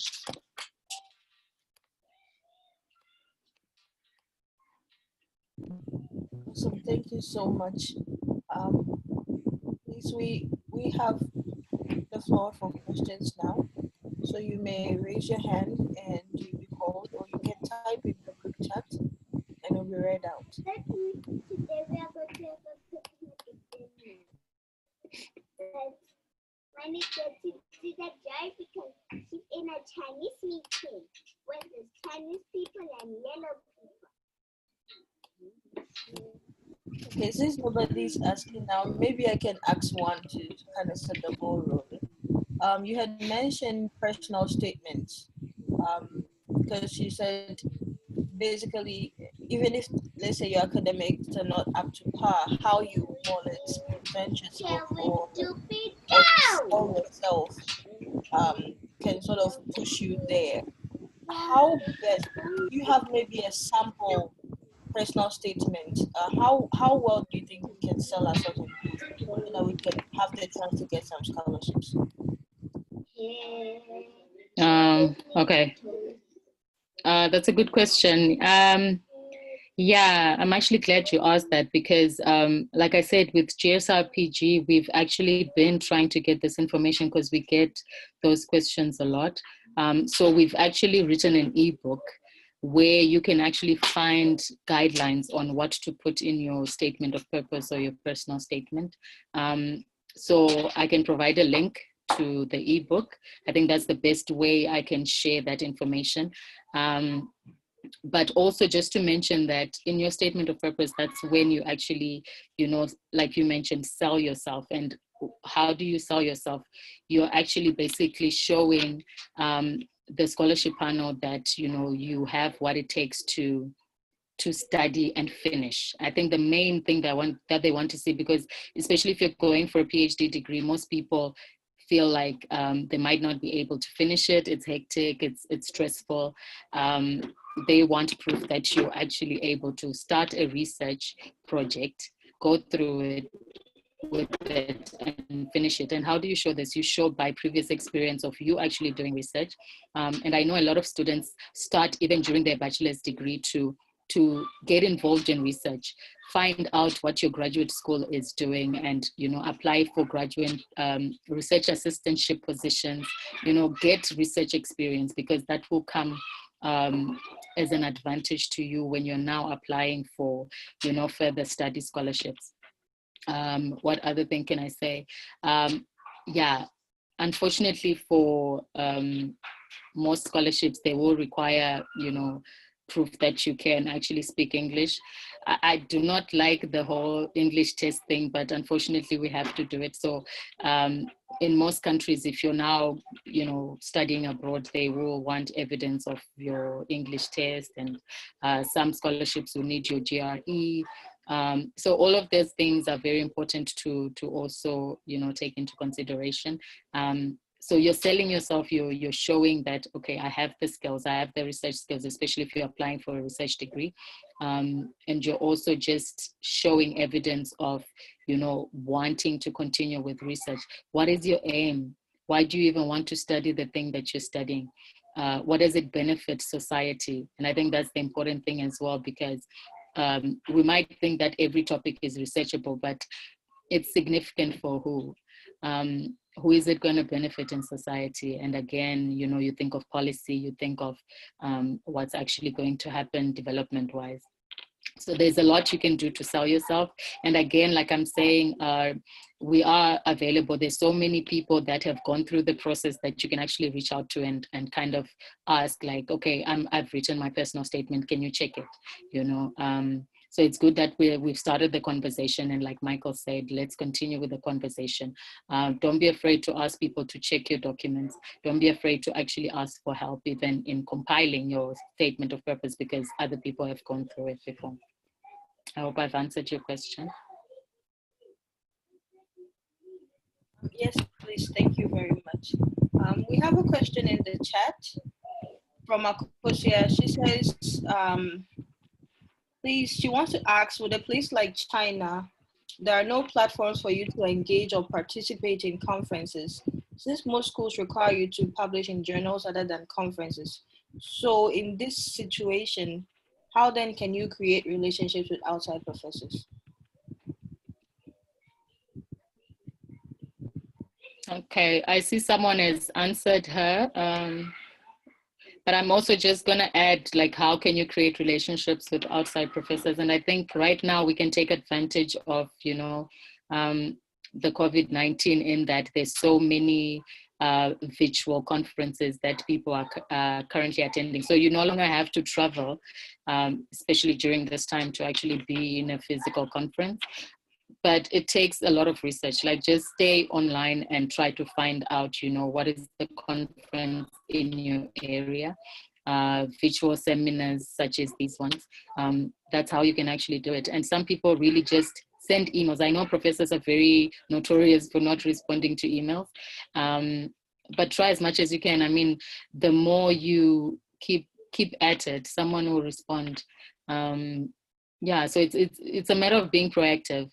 Awesome, thank you so much. Please, we have the floor for questions now. So you may raise your hand and you'll be called, or you can type in the group chat and it'll be read out.
Today we are going to have a picnic. My niece said she's a guy because she's in a Chinese meeting with the Chinese people and yellow people.
Okay, since nobody's asking now, maybe I can ask one to kind of set the ball rolling. You had mentioned personal statements, because you said basically, even if, let's say, your academics are not up to par, how you more or less present yourself or sell yourself can sort of push you there. How best, you have maybe a sample personal statement, how well do you think we can sell ourselves so that we can have the chance to get some scholarships?
Okay. That's a good question. Yeah, I'm actually glad you asked that because, like I said, with GSRPG, we've actually been trying to get this information because we get those questions a lot. So we've actually written an ebook where you can actually find guidelines on what to put in your statement of purpose or your personal statement. So I can provide a link to the ebook. I think that's the best way I can share that information. But also just to mention that in your statement of purpose, that's when you actually, like you mentioned, sell yourself. And how do you sell yourself? You're actually basically showing the scholarship panel that, you have what it takes to study and finish. I think the main thing that they want to see, because especially if you're going for a PhD degree, most people feel like they might not be able to finish it. It's hectic, it's stressful. They want proof that you're actually able to start a research project, go through it with it and finish it. And how do you show this? You show by previous experience of you actually doing research. And I know a lot of students start even during their bachelor's degree to get involved in research, find out what your graduate school is doing, and apply for graduate research assistantship positions, get research experience, because that will come as an advantage to you when you're now applying for further study scholarships. What other thing can I say? Yeah, unfortunately for most scholarships, they will require proof that you can actually speak English. I do not like the whole English test thing, but unfortunately we have to do it. So in most countries, if you're now, studying abroad, they will want evidence of your English test, and some scholarships will need your GRE. So all of those things are very important to also, take into consideration. So you're selling yourself, you're showing that, okay, I have the skills, I have the research skills, especially if you're applying for a research degree. And you're also just showing evidence of, wanting to continue with research. What is your aim? Why do you even want to study the thing that you're studying? What does it benefit society? And I think that's the important thing as well, because we might think that every topic is researchable, but it's significant for who? Who is it going to benefit in society? And again, you think of policy, you think of what's actually going to happen development-wise. So there's a lot you can do to sell yourself. And again, like I'm saying, we are available. There's so many people that have gone through the process that you can actually reach out to and kind of ask, like, okay, I've written my personal statement. Can you check it? So it's good that we've started the conversation, and like Michael said, let's continue with the conversation. Don't be afraid to ask people to check your documents. Don't be afraid to actually ask for help, even in compiling your statement of purpose, because other people have gone through it before. I hope I've answered your question.
Yes, please. Thank you very much. We have a question in the chat from Akosia. She says, please, she wants to ask, with a place like China, there are no platforms for you to engage or participate in conferences, since most schools require you to publish in journals other than conferences. So in this situation, how then can you create relationships with outside professors?
Okay, I see someone has answered her. But I'm also just going to add, like, how can you create relationships with outside professors? And I think right now we can take advantage of, the COVID-19, in that there's so many virtual conferences that people are currently attending. So you no longer have to travel, especially during this time, to actually be in a physical conference. But it takes a lot of research. Like, just stay online and try to find out, what is the conference in your area, virtual seminars such as these ones. That's how you can actually do it. And some people really just send emails. I know professors are very notorious for not responding to emails, but try as much as you can. I mean, the more you keep at it, someone will respond. Yeah, so it's a matter of being proactive.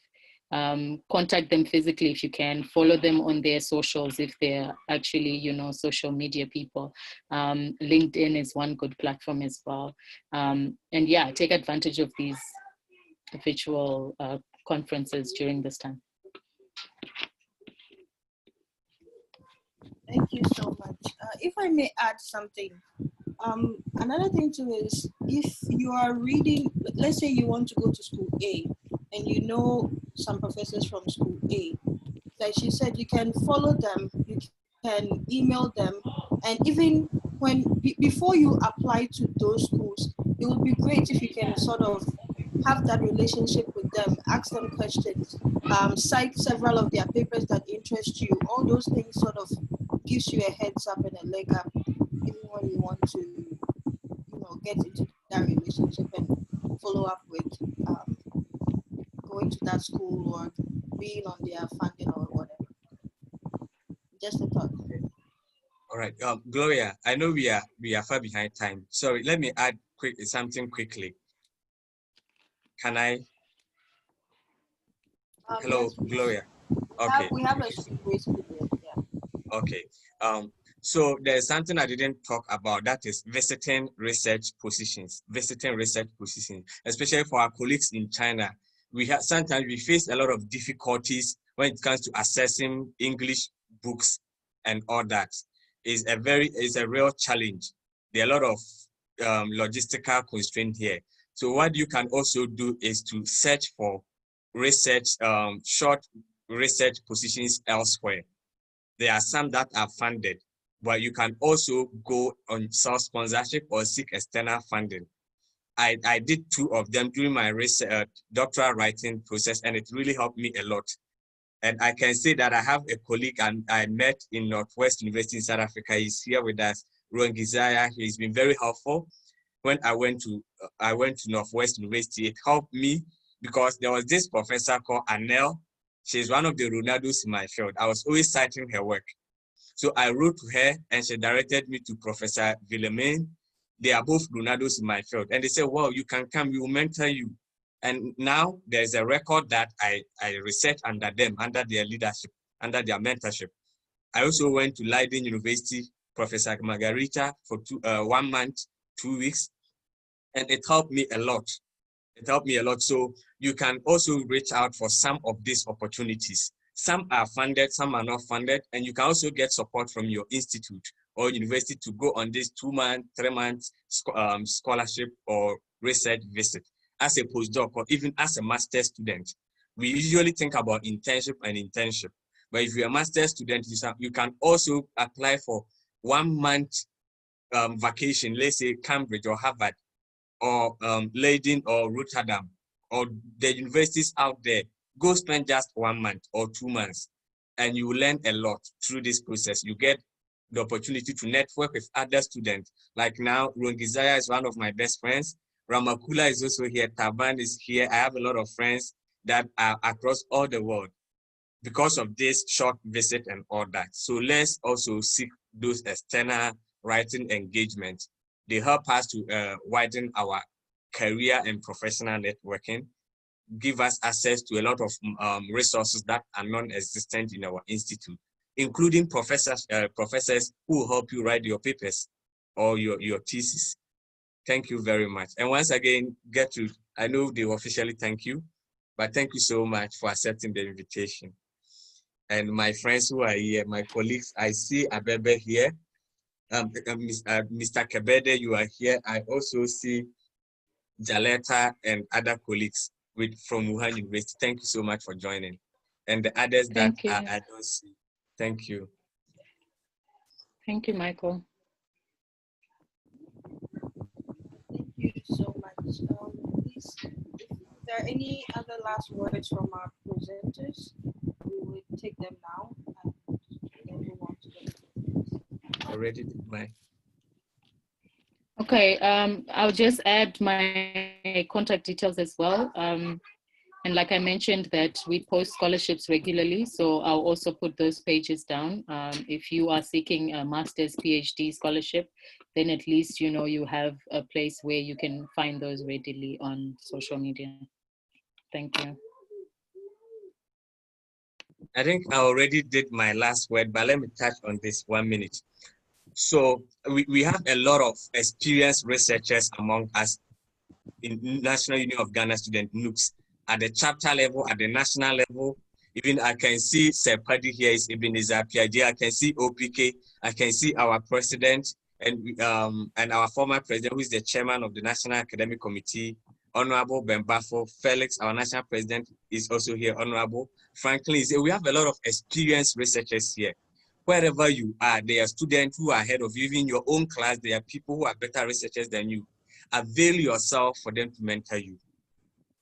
Contact them physically if you can, follow them on their socials if they're actually, social media people. LinkedIn is one good platform as well. And yeah, take advantage of these virtual conferences during this time.
Thank you so much. If I may add something, another thing too is, if you are reading, let's say you want to go to school A, and you know some professors from school A, like she said, you can follow them, you can email them, and even before you apply to those schools, it would be great if you can sort of have that relationship with them, ask them questions, cite several of their papers that interest you. All those things sort of gives you a heads up and a leg up, even when you want to, get into that relationship and follow up with going to that school or being on their funding or whatever. Just a thought.
All right, Gloria, I know we are far behind time. Sorry, let me add something quickly. Can I? Hello,
yes,
Gloria. Okay.
We have a grace period, yeah.
Okay. So there's something I didn't talk about, that is visiting research positions, especially for our colleagues in China. Sometimes we face a lot of difficulties when it comes to accessing English books and all that. It's a real challenge. There are a lot of logistical constraints here. So what you can also do is to search for research, short research positions elsewhere. There are some that are funded, but you can also go on self-sponsorship or seek external funding. I did 2 of them during my research, doctoral writing process, and it really helped me a lot. And I can say that I have a colleague I met in Northwest University in South Africa. He's here with us, Ruangizaya. He's been very helpful. When I went to Northwest University, it helped me because there was this professor called Anel. She's one of the Ronaldos in my field. I was always citing her work. So I wrote to her and she directed me to Professor Villemain. They are both Ronaldos in my field. And they said, wow, you can come, we will mentor you. And now there's a record that I researched under them, under their leadership, under their mentorship. I also went to Leiden University, Professor Margarita, for 1 month, 2 weeks. And it helped me a lot. It helped me a lot. So you can also reach out for some of these opportunities. Some are funded, some are not funded, and you can also get support from your institute or university to go on this 2-month, 3-month scholarship or research visit as a postdoc or even as a master's student. We usually think about internship, but if you're a master's student, you can also apply for 1 month vacation, let's say Cambridge or Harvard, or Leiden or Rotterdam, or the universities out there. Go spend just 1 month or 2 months, and you will learn a lot through this process. You get the opportunity to network with other students. Like now, Rongizaya is one of my best friends. Ramakula is also here. Taban is here. I have a lot of friends that are across all the world because of this short visit and all that. So let's also seek those external writing engagements. They help us to widen our career and professional networking, give us access to a lot of resources that are non-existent in our institute, including professors who will help you write your papers or your thesis. Thank you very much. And once again, I know they officially thank you, but thank you so much for accepting the invitation. And my friends who are here, my colleagues, I see Abebe here. Mr. Kebede, you are here. I also see Jaleta and other colleagues from Wuhan University. Thank you so much for joining. And the others I don't see. Thank you.
Thank you, Michael.
Thank you so much. Please, if there are any other last words from our presenters, we will take them now and then move on to the
Already did my.
Okay, I'll just add my contact details as well. And like I mentioned that we post scholarships regularly, so I'll also put those pages down. If you are seeking a master's PhD scholarship, then at least you have a place where you can find those readily on social media. Thank you.
I think I already did my last word, but let me touch on this 1 minute. So we have a lot of experienced researchers among us in National Union of Ghana Student NUGS, at the chapter level, at the national level. Even I can see Sir Paddy here is Ebenezer PID. I can see OPK. I can see our president and our former president, who is the chairman of the National Academic Committee, Honorable Bembafo. Felix, our national president, is also here, Honorable. Franklin is here. We have a lot of experienced researchers here. Wherever you are, there are students who are ahead of you. Even in your own class, there are people who are better researchers than you. Avail yourself for them to mentor you.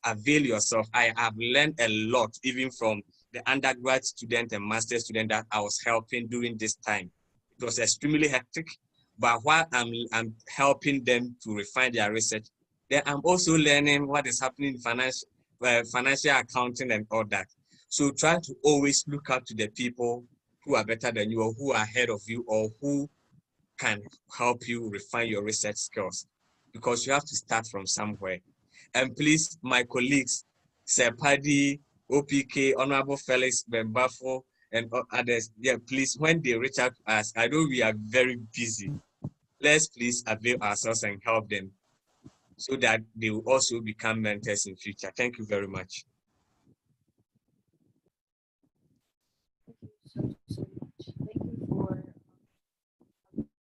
Avail yourself. I have learned a lot, even from the undergrad student and master student that I was helping during this time. It was extremely hectic, but while I'm helping them to refine their research, then I'm also learning what is happening in financial accounting and all that. So try to always look up to the people who are better than you, or who are ahead of you, or who can help you refine your research skills, because you have to start from somewhere. And please, my colleagues, Sir Paddy, OPK, Honorable Felix, Bembafo, and others, yeah, please, when they reach out to us, I know we are very busy. Let's please avail ourselves and help them so that they will also become mentors in future. Thank you very much.
Thank you so much. Thank you for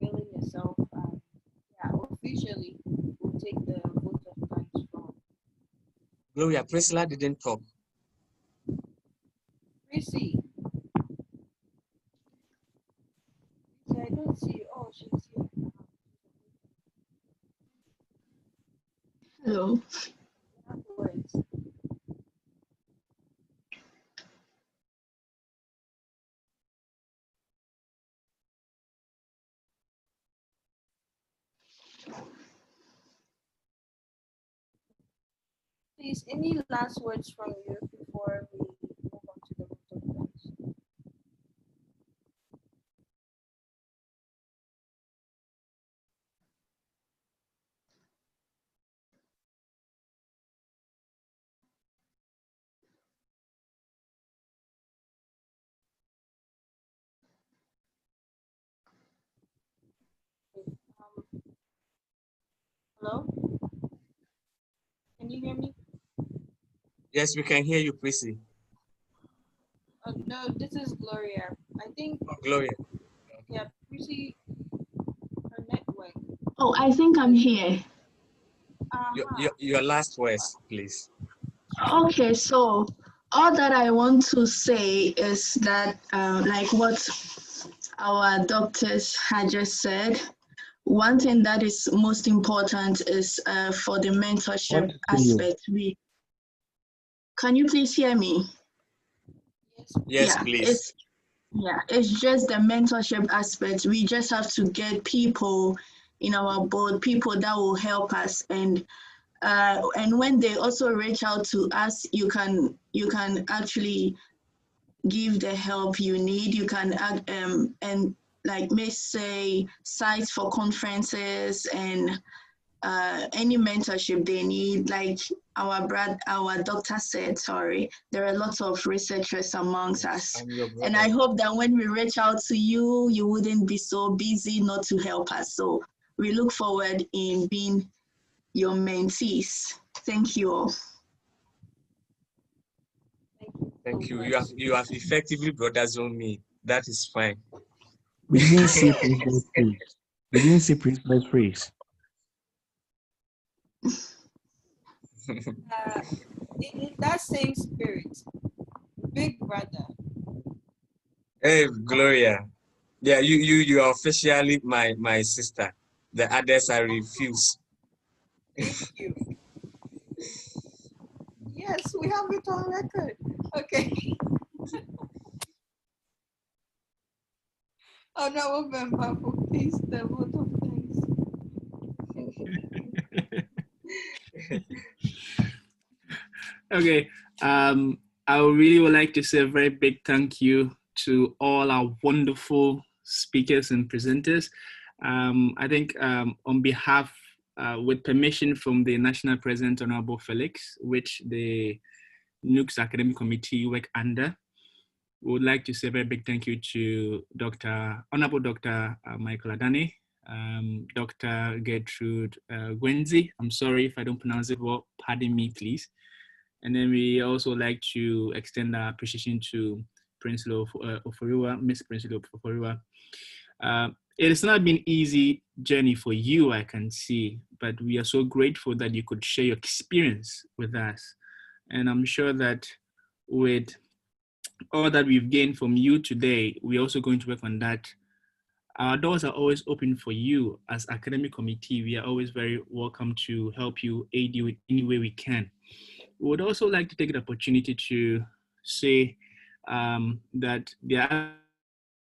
availing yourself. Yeah, officially, we'll take the vote of thanks from
Gloria, Priscilla didn't talk.
Prissy. I don't see. Oh, she's here.
Hello.
Words. Please, any last words from you before we move on to the vote of thanks? Hello? Can you hear me?
Yes, we can hear you, Prissy.
No, this is Gloria. I think,
Oh, Gloria.
yeah, Prissy, her network.
Oh, I think I'm here.
Your last words, please.
Okay, so all that I want to say is that, like what our doctors had just said, one thing that is most important is for the mentorship aspect. Can you please hear me?
Yes,
Yeah,
please.
it's just the mentorship aspect. We just have to get people in our board, people that will help us, and when they also reach out to us, you can actually give the help you need. You can add and like may say sites for conferences and any mentorship they need. Like our doctor said, sorry, there are lots of researchers amongst us. And I hope that when we reach out to you, you wouldn't be so busy not to help us. So we look forward in being your mentees. Thank you all.
Thank you. You have effectively brotherzoned me. That is fine.
We didn't see Principal's face. We didn't see Principal's face.
In that same spirit, big brother.
Hey, Gloria. Yeah, you are officially my sister. The others I refuse.
Thank you. Yes, we have it on record. Okay. Oh no, November, please, the vote of thanks.
Okay, I really would like to say a very big thank you to all our wonderful speakers and presenters. I think on behalf, with permission from the National President, Honorable Felix, which the NUGS Academic Committee work under, we would like to say a very big thank you to Honorable Dr. Michael Adani, Dr. Gertrude Gwenzi. I'm sorry if I don't pronounce it well, pardon me, please. And then we also like to extend our appreciation to Principal Oforiwa, Miss Principal Oforiwa. It has not been an easy journey for you, I can see, but we are so grateful that you could share your experience with us. And I'm sure that with all that we've gained from you today, we're also going to work on that Our doors are always open for you as academic committee. We are always very welcome to help you, aid you in any way we can. We would also like to take the opportunity to say that there are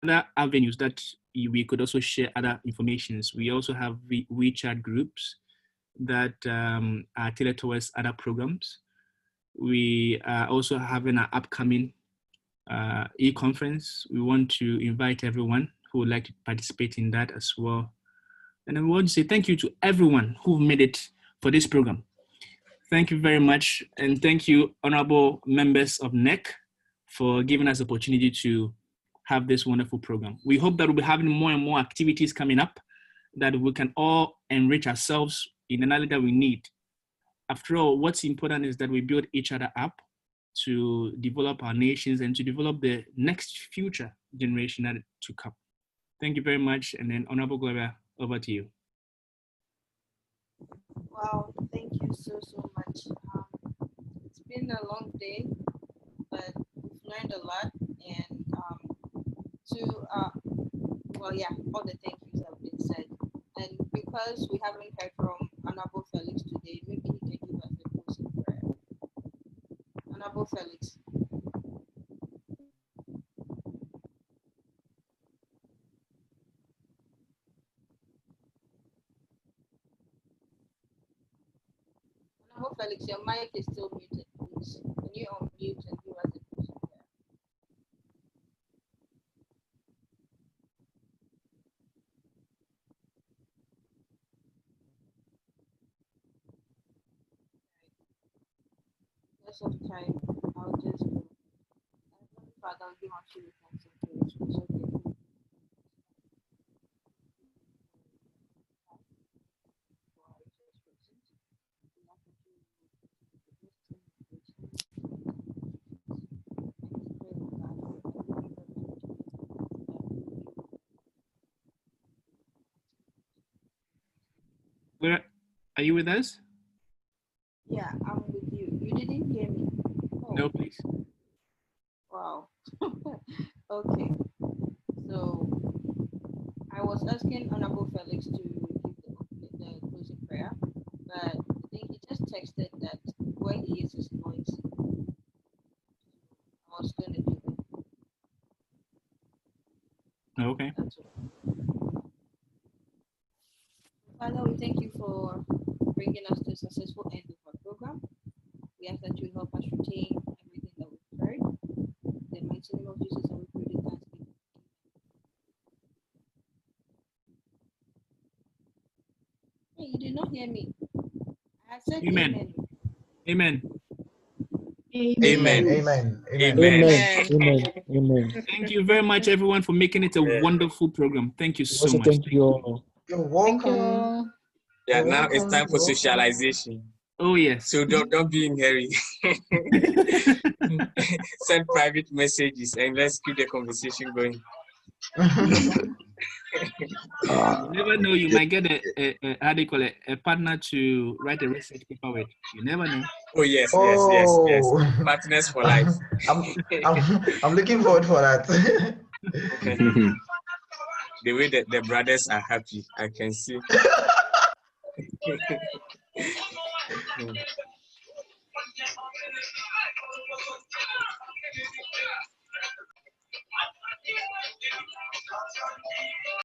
other avenues that we could also share other informations. We also have WeChat groups that are tailored towards other programs. We are also having an upcoming e-conference. We want to invite everyone who would like to participate in that as well. And I want to say thank you to everyone who made it for this program. Thank you very much. And thank you, honorable members of NEC, for giving us the opportunity to have this wonderful program. We hope that we'll be having more and more activities coming up, that we can all enrich ourselves in the knowledge that we need. After all, what's important is that we build each other up to develop our nations and to develop the next future generation that to come. Thank you very much. And then Honorable Gloria, over to you.
Wow, thank you so much. It's been a long day, but we've learned a lot. And well, yeah, all the thank yous have been said. And because we haven't heard from Honorable Felix today, maybe he can give us a closing prayer. Honorable Felix. Honorable Felix, your mic is still muted, please. Can you unmute and give us a closing prayer? Lots of time, I'll just go. Father, I'll give unto you thanks and praise. We're so grateful. For our resource persons. We ask that you
Where are you with us?
Yeah, I'm with you. You didn't hear me? Oh.
No, please.
Wow. Okay. So I was asking Honorable Felix to give the closing prayer, but I think he just texted that where he is noisy. I was going to do that.
Okay.
That's all. Father, we thank you for bringing us to a successful end of our program. We ask that you help us retain everything that we've heard. In the mighty name of Jesus, and we pray with thanksgiving. Hey, you did not hear me. I said
Amen.
Amen.
Amen.
Amen.
Amen. Amen.
Thank you very much, everyone, for making it a wonderful program. Thank you so
Also,
much.
thank you all.
You're welcome.
Thank you all.
Yeah, now it's time for socialization.
Oh, yes.
So don't be in hurry. Send private messages and let's keep the conversation going.
You never know, you might get how do you call it, a partner to write a research paper with. You never know.
Oh, yes. Partners for life.
I'm looking forward for that.
The way that the brothers are happy, I can see.